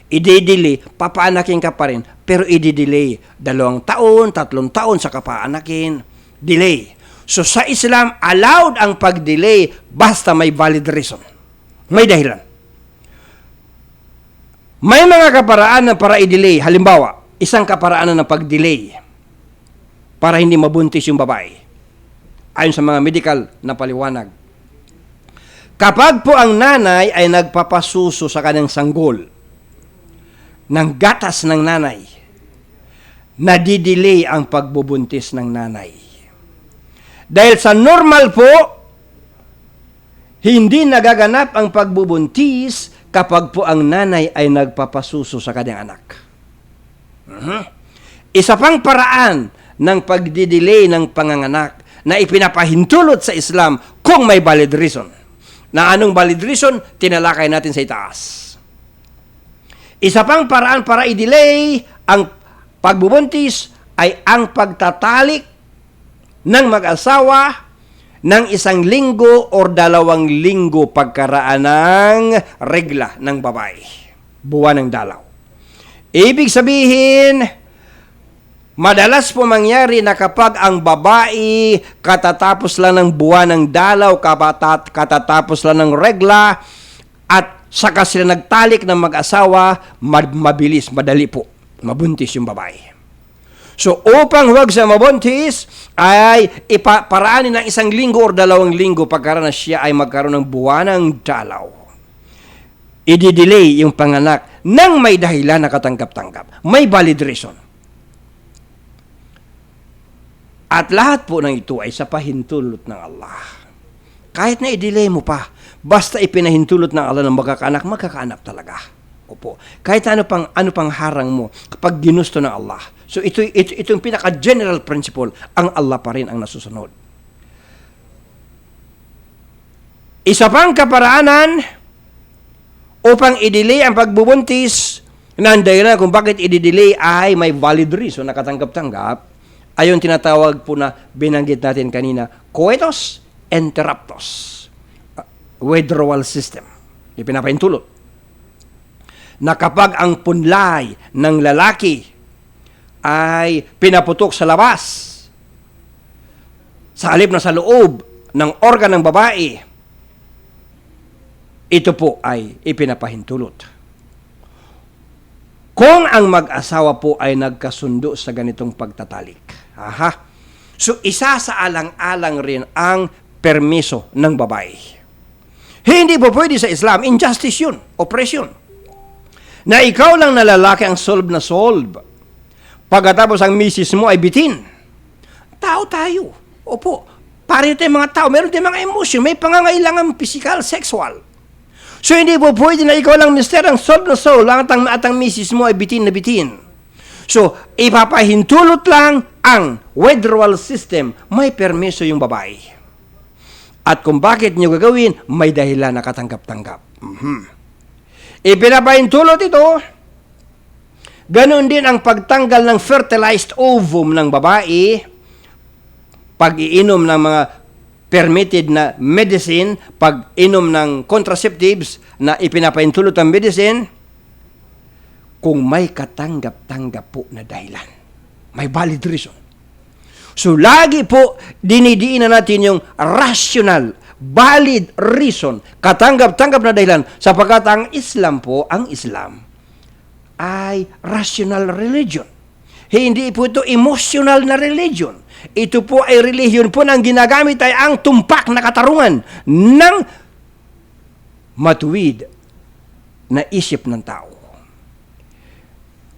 I-delay, papaanakin ka pa rin, pero i-delay 2 taon, 3 taon sa kapaanakin. Delay. So sa Islam, allowed ang pag-delay basta may valid reason. May dahilan. May mga kaparaanan para i-delay. Halimbawa, isang kaparaanan ng pag-delay para hindi mabuntis yung babae. Ayon sa mga medical na paliwanag. Kapag po ang nanay ay nagpapasuso sa kanyang sanggol ng gatas ng nanay, nadidelay ang pagbubuntis ng nanay. Dahil sa normal po, hindi nagaganap ang pagbubuntis kapag po ang nanay ay nagpapasuso sa kanyang anak. Isa pang paraan ng pagdidelay ng panganganak na ipinapahintulot sa Islam kung may valid reason. Na anong valid reason? Tinalakay natin sa itaas. Isa pang paraan para i-delay ang pagbubuntis ay ang pagtatalik ng mag-asawa ng 1 linggo o 2 linggo pagkaraan ng regla ng babae. Buwan ng dalaw. Ibig sabihin, madalas po mangyari na kapag ang babae katatapos lang ng buwan ng dalaw, katatapos lang ng regla, at saka sila nagtalik ng mag-asawa, mabilis, madali po, mabuntis yung babae. So, upang huwag siya mabuntis, ay ipaparaanin ng 1 linggo o 2 linggo pagkaroon na siya ay magkaroon ng buwan ng dalaw. I-delay yung panganak nang may dahilan na katanggap-tanggap. May valid reason. At lahat po ng ito ay sa pahintulot ng Allah. Kahit na i-delay mo pa, basta ipinahintulot ng Allah na magkakaanak talaga. Opo. Kahit ano pang harang mo kapag ginusto ng Allah. So ito yung pinaka-general principle, ang Allah pa rin ang nasusunod. Isa pang kaparaanan upang i-delay ang pagbubuntis, na dahilan kung bakit i-delay ay may valid reason na katanggap-tanggap, ay yung tinatawag po na binanggit natin kanina, coitus interruptus, withdrawal system. Ipinapahintulot na kapag ang punlay ng lalaki ay pinaputok sa labas, sa halip na sa loob ng organ ng babae, ito po ay ipinapahintulot. Kung ang mag-asawa po ay nagkasundo sa ganitong pagtatalik. So, isa sa alang-alang rin ang permiso ng babae. Hindi po pwede sa Islam, injustice yun, oppression. Na ikaw lang na lalaki ang solve na solve. Pagkatapos ang misis mo ay bitin. Tao tayo. Opo. Pareho tayong mga tao. Meron tayong mga emotion. May pangangailangan physical, sexual. So, hindi po pwede na ikaw lang, mister, ang solve na soul, at ang misis mo ay bitin na bitin. So, ipapahintulot lang ang withdrawal system. May permiso yung babae. At kung bakit nyo gagawin, may dahilan na katanggap-tanggap. Ipinapahintulot ito. Ganon din ang pagtanggal ng fertilized ovum ng babae, pag-iinom ng mga permitted na medicine, pag-inom ng contraceptives na ipinapahintulot ang medicine, kung may katanggap-tanggap po na dahilan. May valid reason. So, lagi po dinidiinan natin yung rational, valid reason, katanggap-tanggap na dahilan, sapagkat ang Islam ay rational religion. Hindi po ito emotional na religion. Ito po ay religion po na ginagamit ay ang tumpak na katarungan ng matuwid na isip ng tao.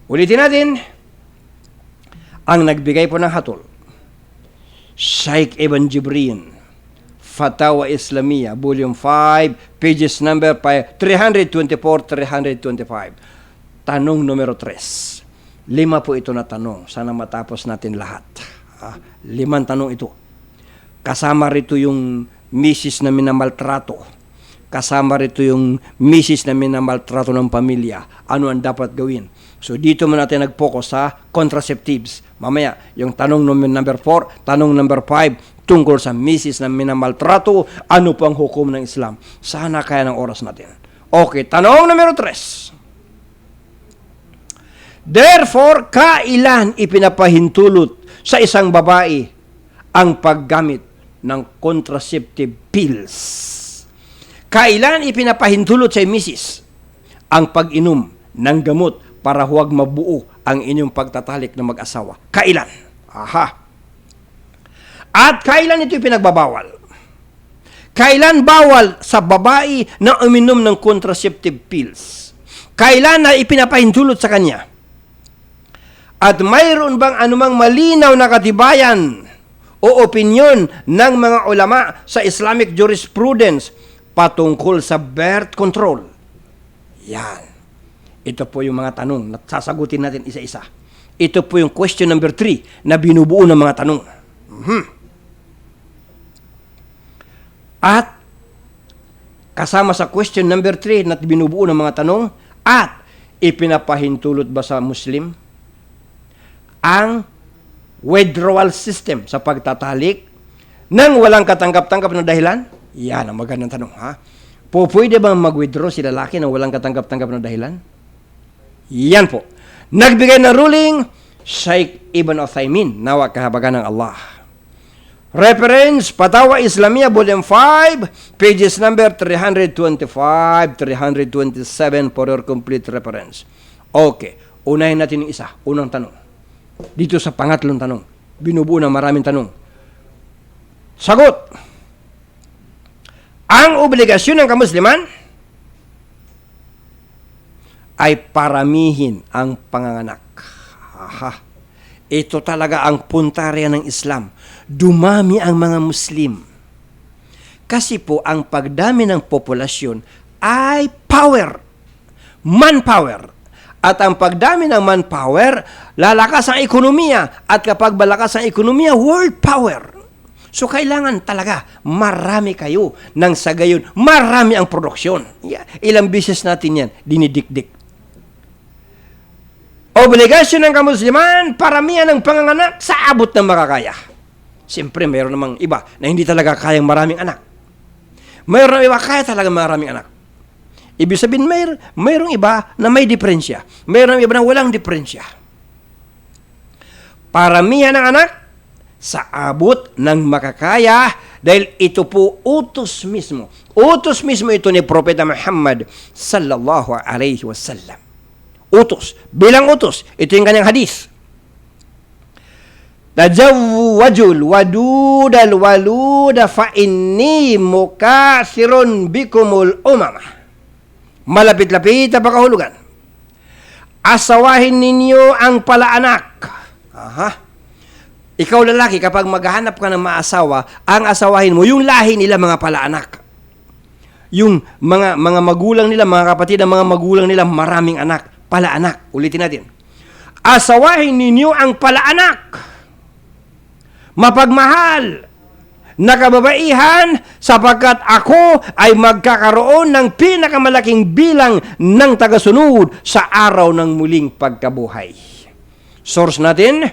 Ulitin natin, ang nagbigay po ng hatol, Sheikh Ibn Jibrin, Fatawa Islamiyah, Volume 5, pages number 324-325. Tanong numero 3. 5 po ito na tanong. Sana matapos natin lahat. 5 tanong ito. Kasama rito yung misis na minamaltrato. Kasama rito yung misis na minamaltrato ng pamilya. Ano ang dapat gawin? So dito mo natin nag-focus sa contraceptives. Mamaya, yung tanong number 4, tanong number 5, tungkol sa misis na minamaltrato, ano po ang hukom ng Islam? Sana kaya ng oras natin. Okay, tanong numero 3. Therefore, kailan ipinapahintulot sa isang babae ang paggamit ng contraceptive pills? Kailan ipinapahintulot sa misis ang pag-inom ng gamot para huwag mabuo ang inyong pagtatalik ng mag-asawa? Kailan? At kailan ito ipinagbabawal? Kailan bawal sa babae na uminom ng contraceptive pills? Kailan na ipinapahintulot sa kanya? At mayroon bang anumang malinaw na katibayan o opinyon ng mga ulama sa Islamic jurisprudence patungkol sa birth control? Yan. Ito po yung mga tanong na sasagutin natin isa-isa. Ito po yung question number 3 na binubuo ng mga tanong. At kasama sa question number 3 na binubuo ng mga tanong, at ipinapahintulot ba sa Muslim ang withdrawal system sa pagtatalik nang walang katanggap-tanggap na dahilan? Yan ang magandang tanong, ha? Pwede bang mag-withdraw si lalaki nang walang katanggap-tanggap na dahilan? Yan po. Nagbigay ng ruling, Sheikh Ibn Uthaymin, nawa kahabagan ng Allah. Reference, Fatawa Islamiyah, Volume 5, pages number 325, 327 for your complete reference. Okay, unahin natin yung isa, unang tanong. Dito sa pangatlong tanong, binubuo ng maraming tanong. Sagot, ang obligasyon ng kamusliman ay paramihin ang panganganak. Aha. Ito talaga ang puntarya ng Islam. Dumami ang mga Muslim. Kasi po ang pagdami ng populasyon ay power. Manpower. At ang pagdami ng manpower, lalakas ang ekonomiya. At kapag malakas ang ekonomiya, world power. So, kailangan talaga marami kayo nang sa gayon, marami ang produksyon. Ilang business natin yan, dinidikdik. Obligasyon ng kamusliman, paramihan ng panganganak sa abot ng makakaya. Siyempre, mayroon namang iba na hindi talaga kayang maraming anak. Mayroon namang iba kaya talaga maraming anak. Ibig sabihin, mayroong iba na may diferensya. Mayroong iba na walang diferensya. Paramihan ng anak sa abot ng makakaya dahil ito po utos mismo. Utos mismo ito ni Propeta Muhammad sallallahu alaihi wasallam. Utos. Bilang utos. Ito yung kanyang hadis. Tajawwajul wadudal waluda fa inni mukasirun bikumul umamah. Malapit-lapit na pakahulugan. Asawahin ninyo ang palaanak. Aha. Ikaw lalaki, kapag maghahanap ka ng maasawa, ang asawahin mo, yung lahi nila mga palaanak. Yung mga magulang nila, mga kapatid ng mga magulang nila, maraming anak. Palaanak. Ulitin natin. Asawahin ninyo ang palaanak. Mapagmahal na kababaihan sapagkat ako ay magkakaroon ng pinakamalaking bilang ng tagasunod sa araw ng muling pagkabuhay. Source natin,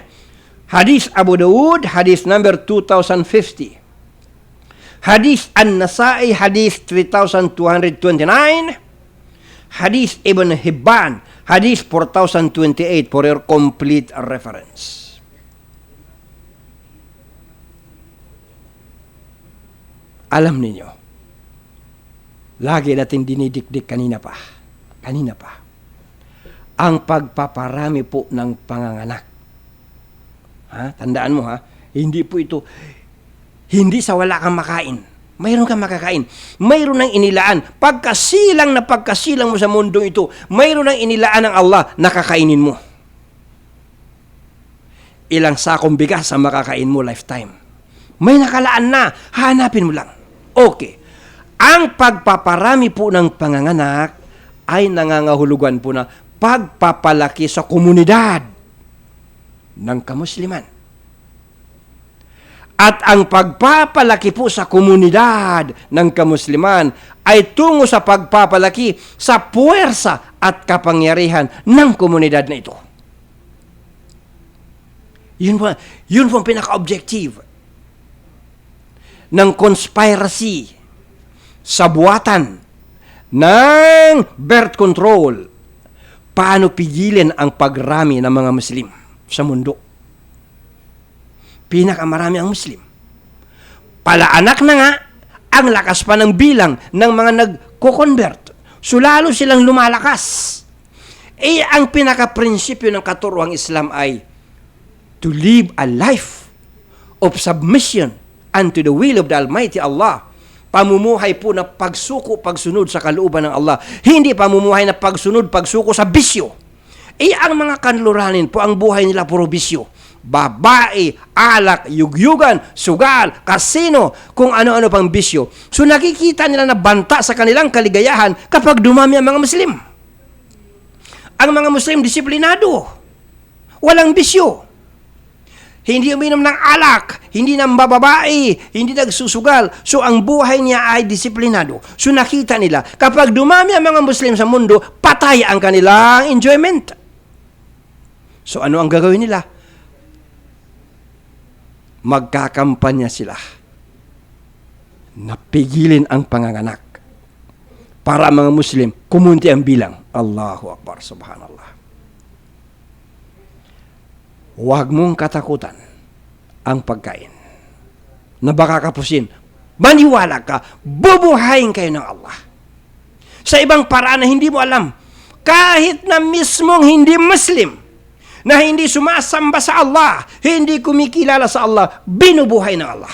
Hadith Abu Dawud, Hadith number 2050. Hadith An-Nasai, Hadith 3229. Hadith Ibn Hibban, Hadith 4028 for your complete reference. Alam ninyo, lagi natin dinidikdik kanina pa, ang pagpaparami po ng panganganak. Tandaan mo hindi po ito, hindi sa wala kang makain. Mayroon kang makakain. Mayroon ng inilaan. Pagkasilang mo sa mundong ito, mayroon ng inilaan ng Allah na kakainin mo. Ilang sakong bigas ang makakain mo lifetime. May nakalaan na, hanapin mo lang. Okay. Ang pagpaparami po ng panganganak ay nangangahulugan po na pagpapalaki sa komunidad ng kamusliman. At ang pagpapalaki po sa komunidad ng kamusliman ay tungo sa pagpapalaki sa puwersa at kapangyarihan ng komunidad na ito. Yun po ang pinaka-objective ng conspiracy sa buwatan ng birth control. Paano pigilin ang pagrami ng mga Muslim sa mundo? Pinakamarami ang Muslim. Palaanak na nga, ang lakas pa ng bilang ng mga nagko-convert. So lalo silang lumalakas. Ang pinaka-prinsipyo ng katuruang Islam ay to live a life of submission unto the will of the Almighty Allah. Pamumuhay po na pagsuko, pagsunod sa kalooban ng Allah. Hindi pamumuhay na pagsunod, pagsuko sa bisyo. Ang mga kanluranin po, ang buhay nila puro bisyo. Babae, alak, yugyugan, sugal, kasino, kung ano-ano pang bisyo. So nakikita nila na banta sa kanilang kaligayahan kapag dumami ang mga Muslim. Ang mga Muslim disiplinado. Walang bisyo. Hindi uminom ng alak, hindi nang bababae, hindi nagsusugal. So ang buhay niya ay disiplinado. So nakita nila, kapag dumami ang mga Muslim sa mundo, patay ang kanilang enjoyment. So ano ang gagawin nila? magkakampanya sila na pigilin ang panganganak para mga Muslim kumunti ang bilang. Allahu Akbar, subhanallah. Huwag mong katakutan ang pagkain na baka kapusin. Maniwala ka, bubuhayin kayo ng Allah. Sa ibang paraan na hindi mo alam, kahit na mismong hindi Muslim, na hindi sumasamba sa Allah, hindi kumikilala sa Allah, binubuhay ng Allah.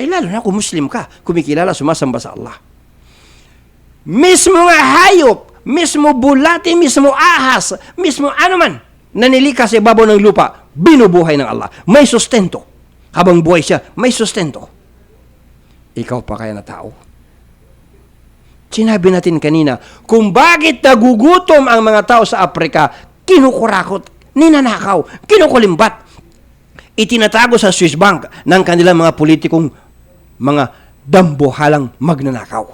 Lalo na kung Muslim ka, kumikilala, sumasamba sa Allah. Mismo nga hayop, mismo bulati, mismo ahas, mismo ano man, nanilika sa ibabaw ng lupa, binubuhay ng Allah. May sustento. Habang buhay siya, may sustento. Ikaw pa kaya na tao? Sinabi natin kanina, kung bakit nagugutom ang mga tao sa Afrika, kinukurakot, ninanakaw, kinukulimbat, itinatago sa Swiss bank ng kanilang mga politikong mga dambuhalang magnanakaw.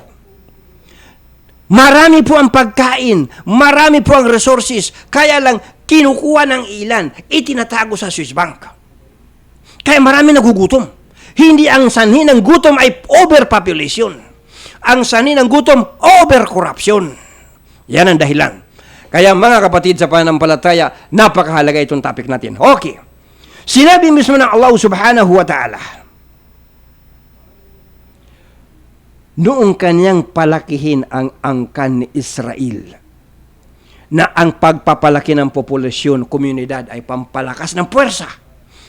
Marami po ang pagkain, marami po ang resources, kaya lang kinukuha ng ilan, itinatago sa Swiss bank. Kaya marami nagugutom. Hindi ang sanhi ng gutom ay overpopulation. Ang sanhi ng gutom, overcorruption. Yan ang dahilan. Kaya mga kapatid sa pananampalataya, napakahalaga itong topic natin. Okay. Sinabi mismo ng Allah subhanahu wa ta'ala, noong kanyang palakihin ang angkan ni Israel, na ang pagpapalaki ng populasyon, komunidad ay pampalakas ng puwersa.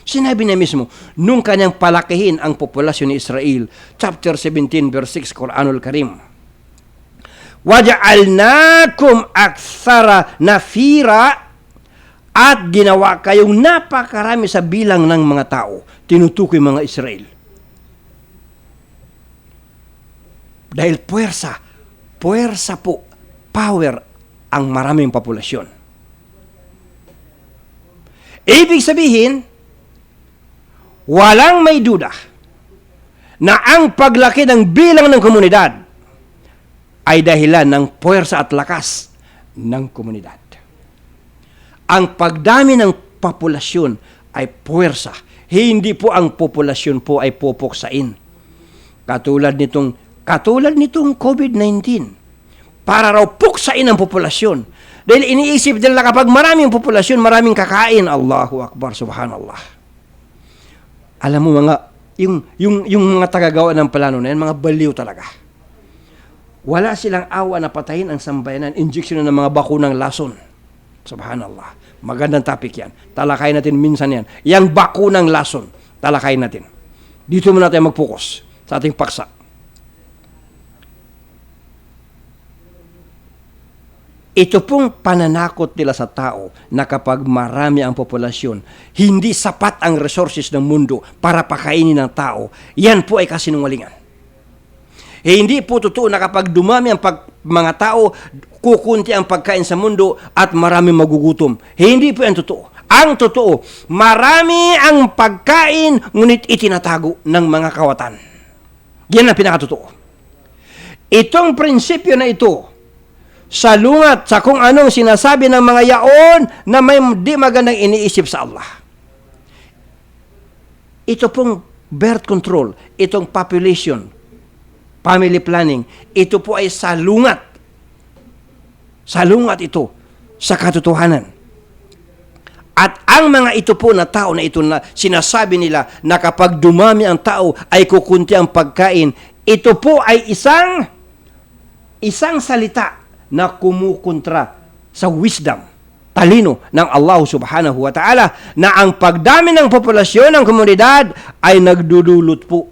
Sinabi niya mismo, nung kanyang palakihin ang populasyon ni Israel, chapter 17, verse 6, Quranul Karim. Waja'alnakum aktsara nafira, at ginawa kayong napakarami sa bilang ng mga tao. Tinutukoy mga Israel. Dahil puwersa po, power ang maraming populasyon. Ibig sabihin, walang may duda na ang paglaki ng bilang ng komunidad ay dahilan ng puwersa at lakas ng komunidad. Ang pagdami ng populasyon ay puwersa. Hindi po ang populasyon po ay pupuksain. Katulad nitong COVID-19. Para raw puksain ang populasyon. Dahil iniisip nila kapag maraming populasyon, maraming kakain. Allahu Akbar, subhanallah. Alam mo yung mga tagagawa ng plano na yan, mga baliw talaga. Wala silang awa na patayin ang sambayanan, injection ng mga bakunang lason. Subhanallah. Magandang topic yan. Talakayin natin minsan yan. Yang bakunang lason, talakayin natin. Dito muna tayo mag-focus sa ating paksa. Ito pong pananakot nila sa tao na kapag marami ang populasyon, hindi sapat ang resources ng mundo para pakainin ng tao, yan po ay kasinungalingan. Hindi po totoo na kapag dumami ang mga tao, kukunti ang pagkain sa mundo at maraming magugutom. Hindi po yan totoo. Ang totoo, marami ang pagkain, ngunit itinatago ng mga kawatan. Yan ang pinakatotoo. Itong prinsipyo na ito, salungat sa kung anong sinasabi ng mga yaon na may di magandang iniisip sa Allah. Ito pong birth control, itong population, family planning, ito po ay salungat. Salungat ito sa katotohanan. At ang mga ito po na tao na ito na sinasabi nila na kapag dumami ang tao ay kukunti ang pagkain, ito po ay isang salita na kumukontra sa wisdom, talino ng Allah subhanahu wa ta'ala na ang pagdami ng populasyon ng komunidad ay nagdudulot po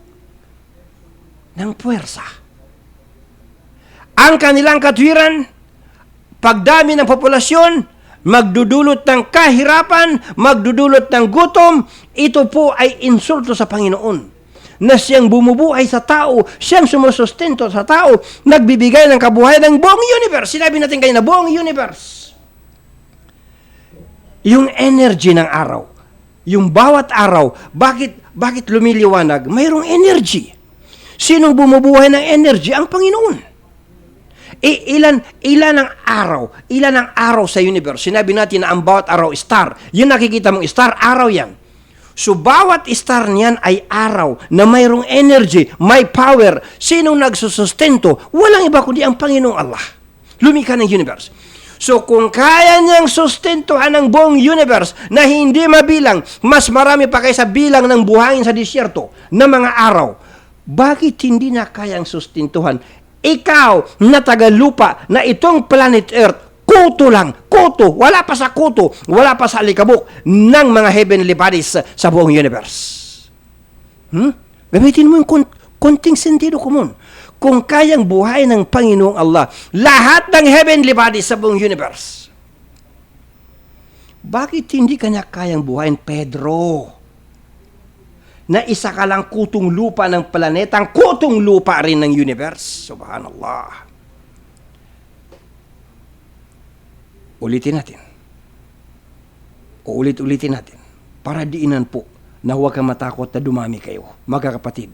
ng puwersa. Ang kanilang katwiran, pagdami ng populasyon, magdudulot ng kahirapan, magdudulot ng gutom, ito po ay insulto sa Panginoon. Na siyang bumubuhay sa tao, siyang sumusustento sa tao, nagbibigay ng kabuhayan ng buong universe. Sinabi natin kayo na buong universe. Yung energy ng araw, yung bawat araw, bakit lumiliwanag? Mayroong energy. Sinong bumubuhay ng energy? Ang Panginoon. Ilan ang araw sa universe? Sinabi natin na ang bawat araw, star. Yung nakikita mong star, araw yan. So, bawat star niyan ay araw na mayroong energy, may power. Sinong nagsusustento? Walang iba kundi ang Panginoong Allah. Lumikha ng universe. So, kung kaya niyang sustentuhan ang buong universe na hindi mabilang, mas marami pa kaysa bilang ng buhangin sa disyerto na mga araw, bakit hindi na kayang sustentuhan ikaw na tagalupa na itong planet Earth, kuto lang, kuto, wala pa sa kuto, wala pa sa alikabok ng mga heavenly bodies sa buong universe. Gamitin mo yung konting sentido komon. Kung kayang buhay ng Panginoong Allah, lahat ng heavenly bodies sa buong universe, bakit hindi kanya kayang buhayin, Pedro? Na isa ka lang kutong lupa ng planetang kutong lupa rin ng universe. Subhanallah. Ulitin natin. Ulit-ulitin natin. Para diinan po na huwag kang matakot na dumami kayo, mga kapatid.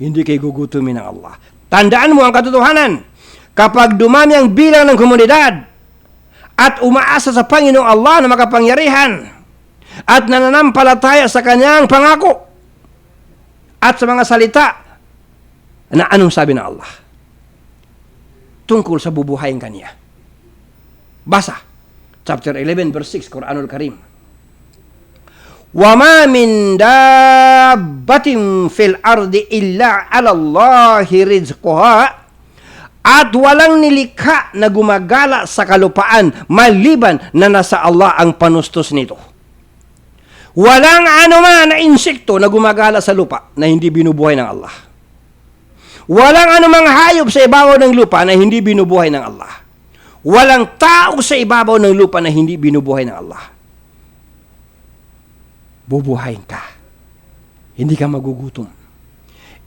Hindi kayo gugutumin ng Allah. Tandaan mo ang katotohanan. Kapag dumami ang bilang ng komunidad at umaasa sa Panginoong Allah na makapangyarihan at nananampalataya sa kanyang pangako at sa mga salita na anong sabi ng Allah tungkol sa bubuhayin kanya. Basa. Chapter 11, verse 6, Quranul Karim. وَمَا مِن دَابَّةٍ فِي الْأَرْضِ إِلَّا عَلَى اللَّهِ رِزْقُهَا. At walang nilikha na gumagala sa kalupaan maliban na nasa Allah ang panustos nito. Walang anuman na insekto na gumagala sa lupa na hindi binubuhay ng Allah. Walang anumang hayop sa ibabaw ng lupa na hindi binubuhay ng Allah. Walang tao sa ibabaw ng lupa na hindi binubuhay ng Allah. Bubuhayin ka. Hindi ka magugutom.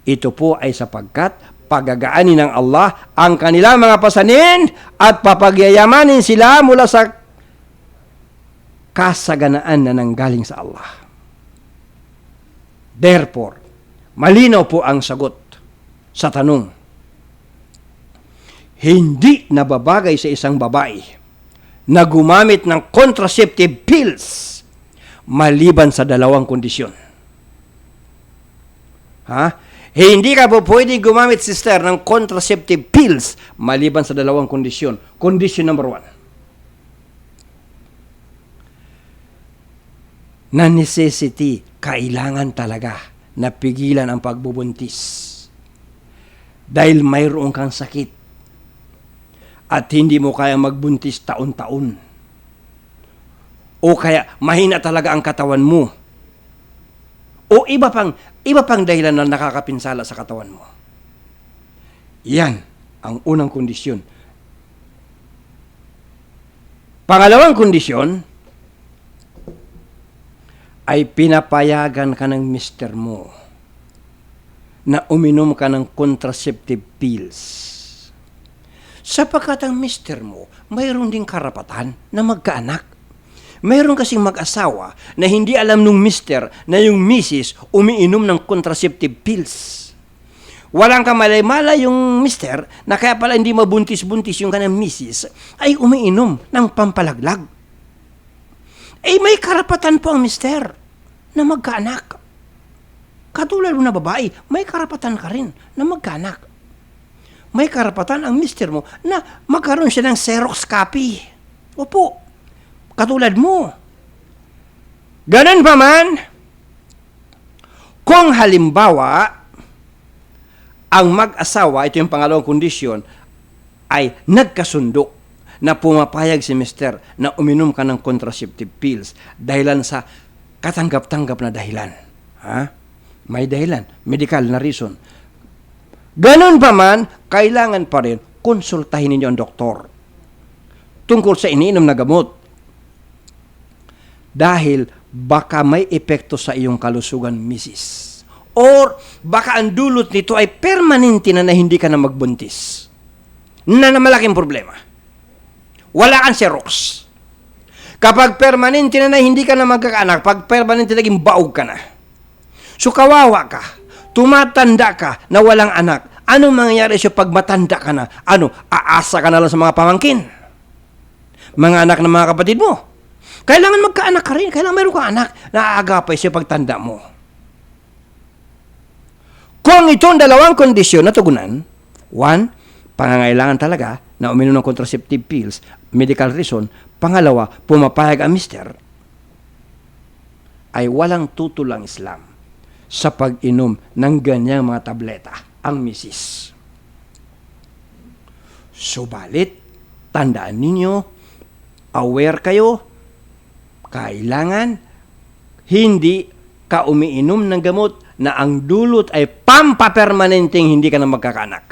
Ito po ay sapagkat pagagaanin ng Allah ang kanilang mga pasanin at papagyayamanin sila mula sa kasaganaan na nanggaling sa Allah. Therefore, malinaw po ang sagot sa tanong. Hindi nababagay sa isang babae na gumamit ng contraceptive pills maliban sa dalawang kondisyon. Hindi ka po pwede gumamit, sister, ng contraceptive pills maliban sa dalawang kondisyon. Condition number 1. Na necessity, kailangan talaga na pigilan ang pagbubuntis. Dahil mayroon kang sakit at hindi mo kaya magbuntis taon-taon. O kaya mahina talaga ang katawan mo. O iba pang dahilan na nakakapinsala sa katawan mo. Yan ang unang kondisyon. Pangalawang kondisyon, ay pinapayagan ka ng mister mo na uminom ka ng contraceptive pills. Sapagkat ang mister mo, mayroon ding karapatan na magkaanak. Mayroon kasing mag-asawa na hindi alam nung mister na yung misis umiinom ng contraceptive pills. Walang kamalay-malay yung mister na kaya pala hindi mabuntis-buntis yung kanyang misis ay umiinom ng pampalaglag. May karapatan po ang mister na magkaanak. Katulad mo na babae, may karapatan ka rin na magkaanak. May karapatan ang mister mo na magkaroon siya ng Xerox copy. Opo, katulad mo. Ganun pa man, kung halimbawa, ang mag-asawa, ito yung pangalawang kondisyon, ay nagkasundo na pumapayag si mister na uminom ka ng contraceptive pills dahilan sa katanggap-tanggap na dahilan. May dahilan, medical na reason. Ganun pa man, kailangan pa rin konsultahin ninyo ang doktor tungkol sa iniinom na gamot. Dahil baka may epekto sa iyong kalusugan, misis. Or baka ang dulot nito ay permanente na hindi ka na magbuntis. Na malaking problema. Wala kang Xerox. Kapag permanente na hindi ka na magkakaanak, pag permanente naging baog ka na. So kawawa ka, tumatanda ka na walang anak. Anong mangyayari siya pag matanda ka na? Aasa ka na lang sa mga pamangkin? Mga anak ng mga kapatid mo? Kailangan magkaanak ka rin. Kailangan mayroon kang anak na aagapay sa pagtanda mo. Kung itong dalawang kondisyon natugunan, one, pangangailangan talaga na uminom ng contraceptive pills, medical reason. Pangalawa, pumapayag ang mister, ay walang tutol ang Islam sa pag-inom ng ganyang mga tableta, ang misis. Subalit, tandaan ninyo, aware kayo, kailangan hindi ka umiinom ng gamot na ang dulot ay pampapermanenteng hindi ka na magkakaanak.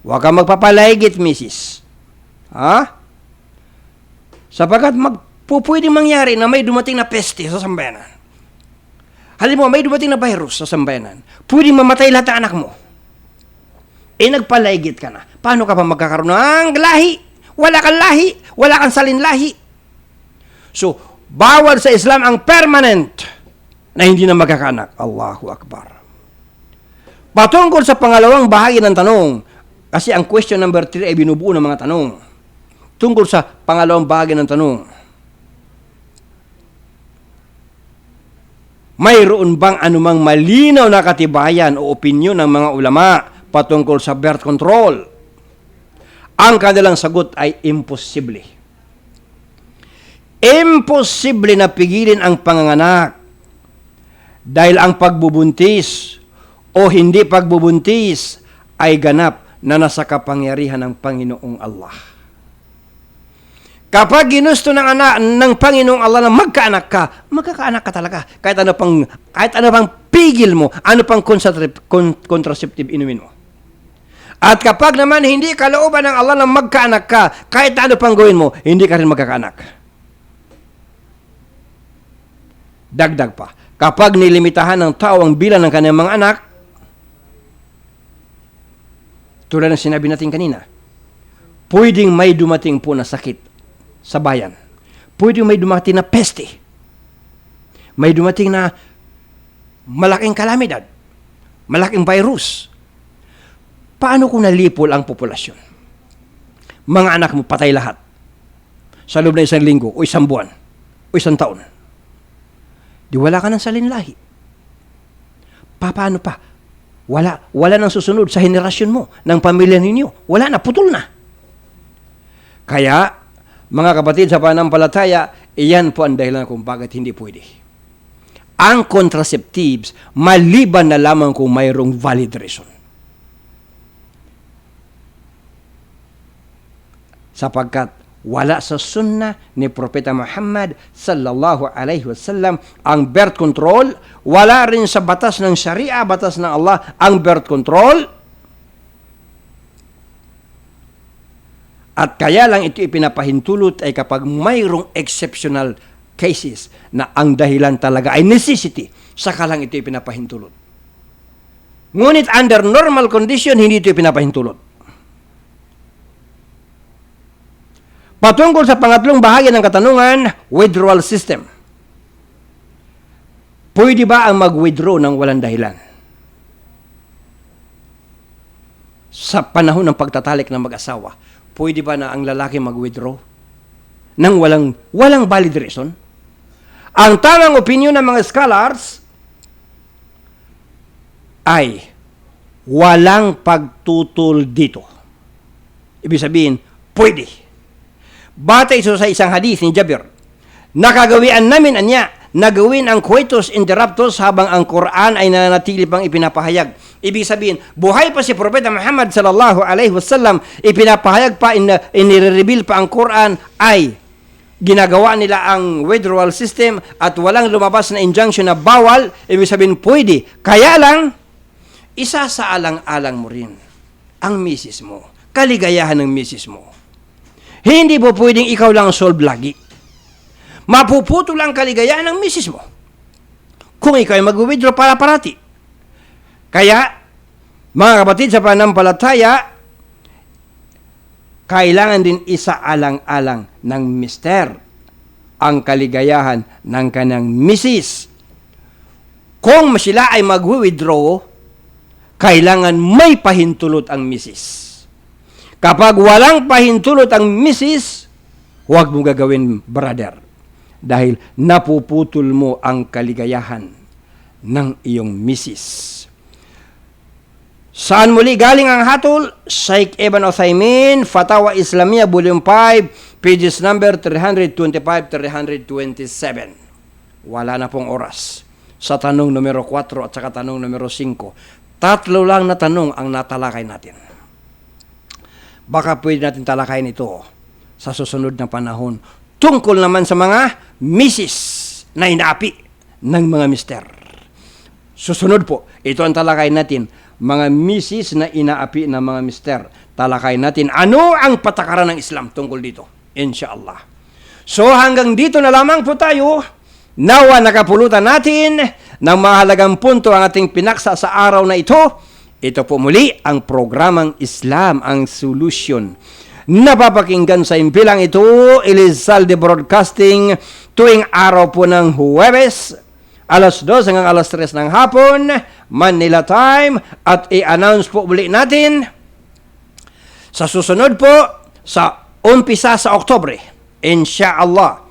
Huwag kang magpapalaigit, misis. Ha? Sapagkat pwedeng mangyari na may dumating na peste sa sambayanan. Halimbawa, may dumating na virus sa sambayanan. Pwedeng mamatay lahat ng anak mo. Nagpalaigit ka na. Paano ka pa magkakaroon ng lahi? Wala kang lahi. Wala kang salinlahi. So, bawal sa Islam ang permanent na hindi na magkakaanak. Allahu Akbar. Patungkol sa pangalawang bahagi ng tanong, kasi ang question number 3 ay binubuo ng mga tanong. Tungkol sa pangalawang bahagi ng tanong, mayroon bang anumang malinaw na katibayan o opinyon ng mga ulama patungkol sa birth control? Ang kanilang sagot ay imposible. Imposible na pigilin ang panganganak dahil ang pagbubuntis o hindi pagbubuntis ay ganap na nasa kapangyarihan ng Panginoong Allah. Kapag ginusto ng Panginoong Allah na magkaanak ka, magkakaanak ka talaga. Kahit ano pang pigil mo, ano pang contraceptive inumin mo. At kapag naman hindi kalooban ng Allah na magkaanak ka, kahit ano pang gawin mo, hindi ka rin magkakaanak. Dagdag pa, kapag nilimitahan ng tao ang bilang ng kanyang mga anak, tulad ng sinabi natin kanina, pwedeng may dumating po na sakit sa bayan. Pwedeng may dumating na peste. May dumating na malaking kalamidad, malaking virus. Paano kung nalipol ang populasyon? Mga anak mo patay lahat sa loob ng isang linggo o isang buwan o isang taon. Di wala ka ng salinlahi. Paano pa? Wala nang susunod sa henerasyon mo, ng pamilya ninyo. Wala na, putol na. Kaya, mga kapatid sa pananampalataya, iyan po ang dahilan kung bakit hindi pwede. Ang contraceptives, maliban na lamang kung mayroong valid reason. Sapagkat wala sa sunnah ni Propeta Muhammad sallallahu alaihi wasallam ang birth control, wala rin sa batas ng Sharia, batas ng Allah ang birth control. At kaya lang ito ipinapahintulot ay kapag mayroong exceptional cases na ang dahilan talaga ay necessity, saka lang ito ipinapahintulot. Ngunit under normal condition, hindi ito ipinapahintulot. Patungkol sa pangatlong bahagi ng katanungan, withdrawal system. Pwede ba ang mag-withdraw ng walang dahilan? Sa panahon ng pagtatalik ng mag-asawa, pwede ba na ang lalaki mag-withdraw ng walang valid reason? Ang tamang opinion ng mga scholars ay walang pagtutol dito. Ibig sabihin, pwede. Batay sa isang hadith ni Jabir, nakagawian namin anya na gawin ang coitus interruptus habang ang Quran ay nananatili pang ipinapahayag. Ibig sabihin, buhay pa si Propeta Muhammad sallallahu alaihi wasallam, ipinapahayag pa, inire-reveal pa ang Quran, ay ginagawa nila ang withdrawal system at walang lumabas na injunction na bawal. Ibig sabihin, pwede. Kaya lang, isa sa alang-alang mo rin ang misis mo, kaligayahan ng misis mo. Hindi po pwedeng ikaw lang solve lagi. Mapuputol ang kaligayahan ng misis mo kung ikaw ay mag-withdraw para parati. Kaya, mga kapatid sa pananampalataya, kailangan din isaalang-alang ng mister ang kaligayahan ng kanyang misis. Kung sila ay mag-withdraw, kailangan may pahintulot ang misis. Kapag walang pahintulot ang misis, Huwag mo gagawin, brother. Dahil napuputol mo ang kaligayahan ng iyong misis. Saan muli galing ang hatol? Sheikh Ibn Uthaymin, Fatawa Islamiyah, Volume 5, pages number 325-327. Wala na pong oras sa tanong numero 4 at saka tanong numero 5. Tatlo lang na tanong ang natalakay natin. Baka pwede natin talakayin ito sa susunod na panahon. Tungkol naman sa mga misis na inaapi ng mga mister. Susunod po, ito ang talakayin natin. Mga misis na inaapi ng mga mister. Talakayin natin ano ang patakaran ng Islam tungkol dito. Insyaallah. So hanggang dito na lamang po tayo. Nawa nakapulutan natin ng mahalagang punto ang ating pinaksa sa araw na ito. Ito po muli ang programang Islam ang Solusyon. Napapakinggan sa impilang ito, Elizalde Broadcasting, tuwing araw po ng Huwebes, alas 2 hanggang alas 3 ng hapon, Manila time, at i-announce po ulit natin sa susunod po, sa umpisa sa Oktubre, insyaallah.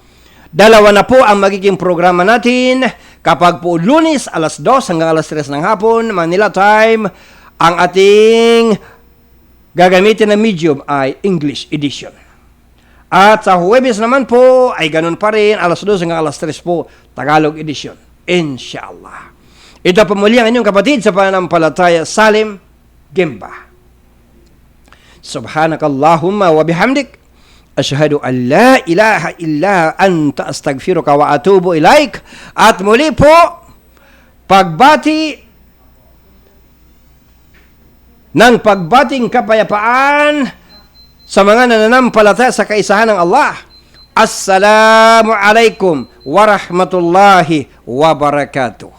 Dalawa na po ang magiging programa natin kapag po Lunes, alas 2 hanggang alas 3 ng hapon, Manila time, ang ating gagamitin na medium ay English edition. At sa Huwebes naman po ay ganun pa rin, alas 2 hanggang alas 3 po, Tagalog edition. Insyaallah. Ito po muli ang inyong kapatid sa pananampalataya, Salim Gemba. Subhanakallahumma wa bihamdik, ashhadu an la ilaha illa anta, astaghfiruka wa atubu ilaik. At muli po, pagbating kapayapaan sa mga nananampalataya sa kaisahan ng Allah. Assalamu alaikum warahmatullahi wabarakatuh.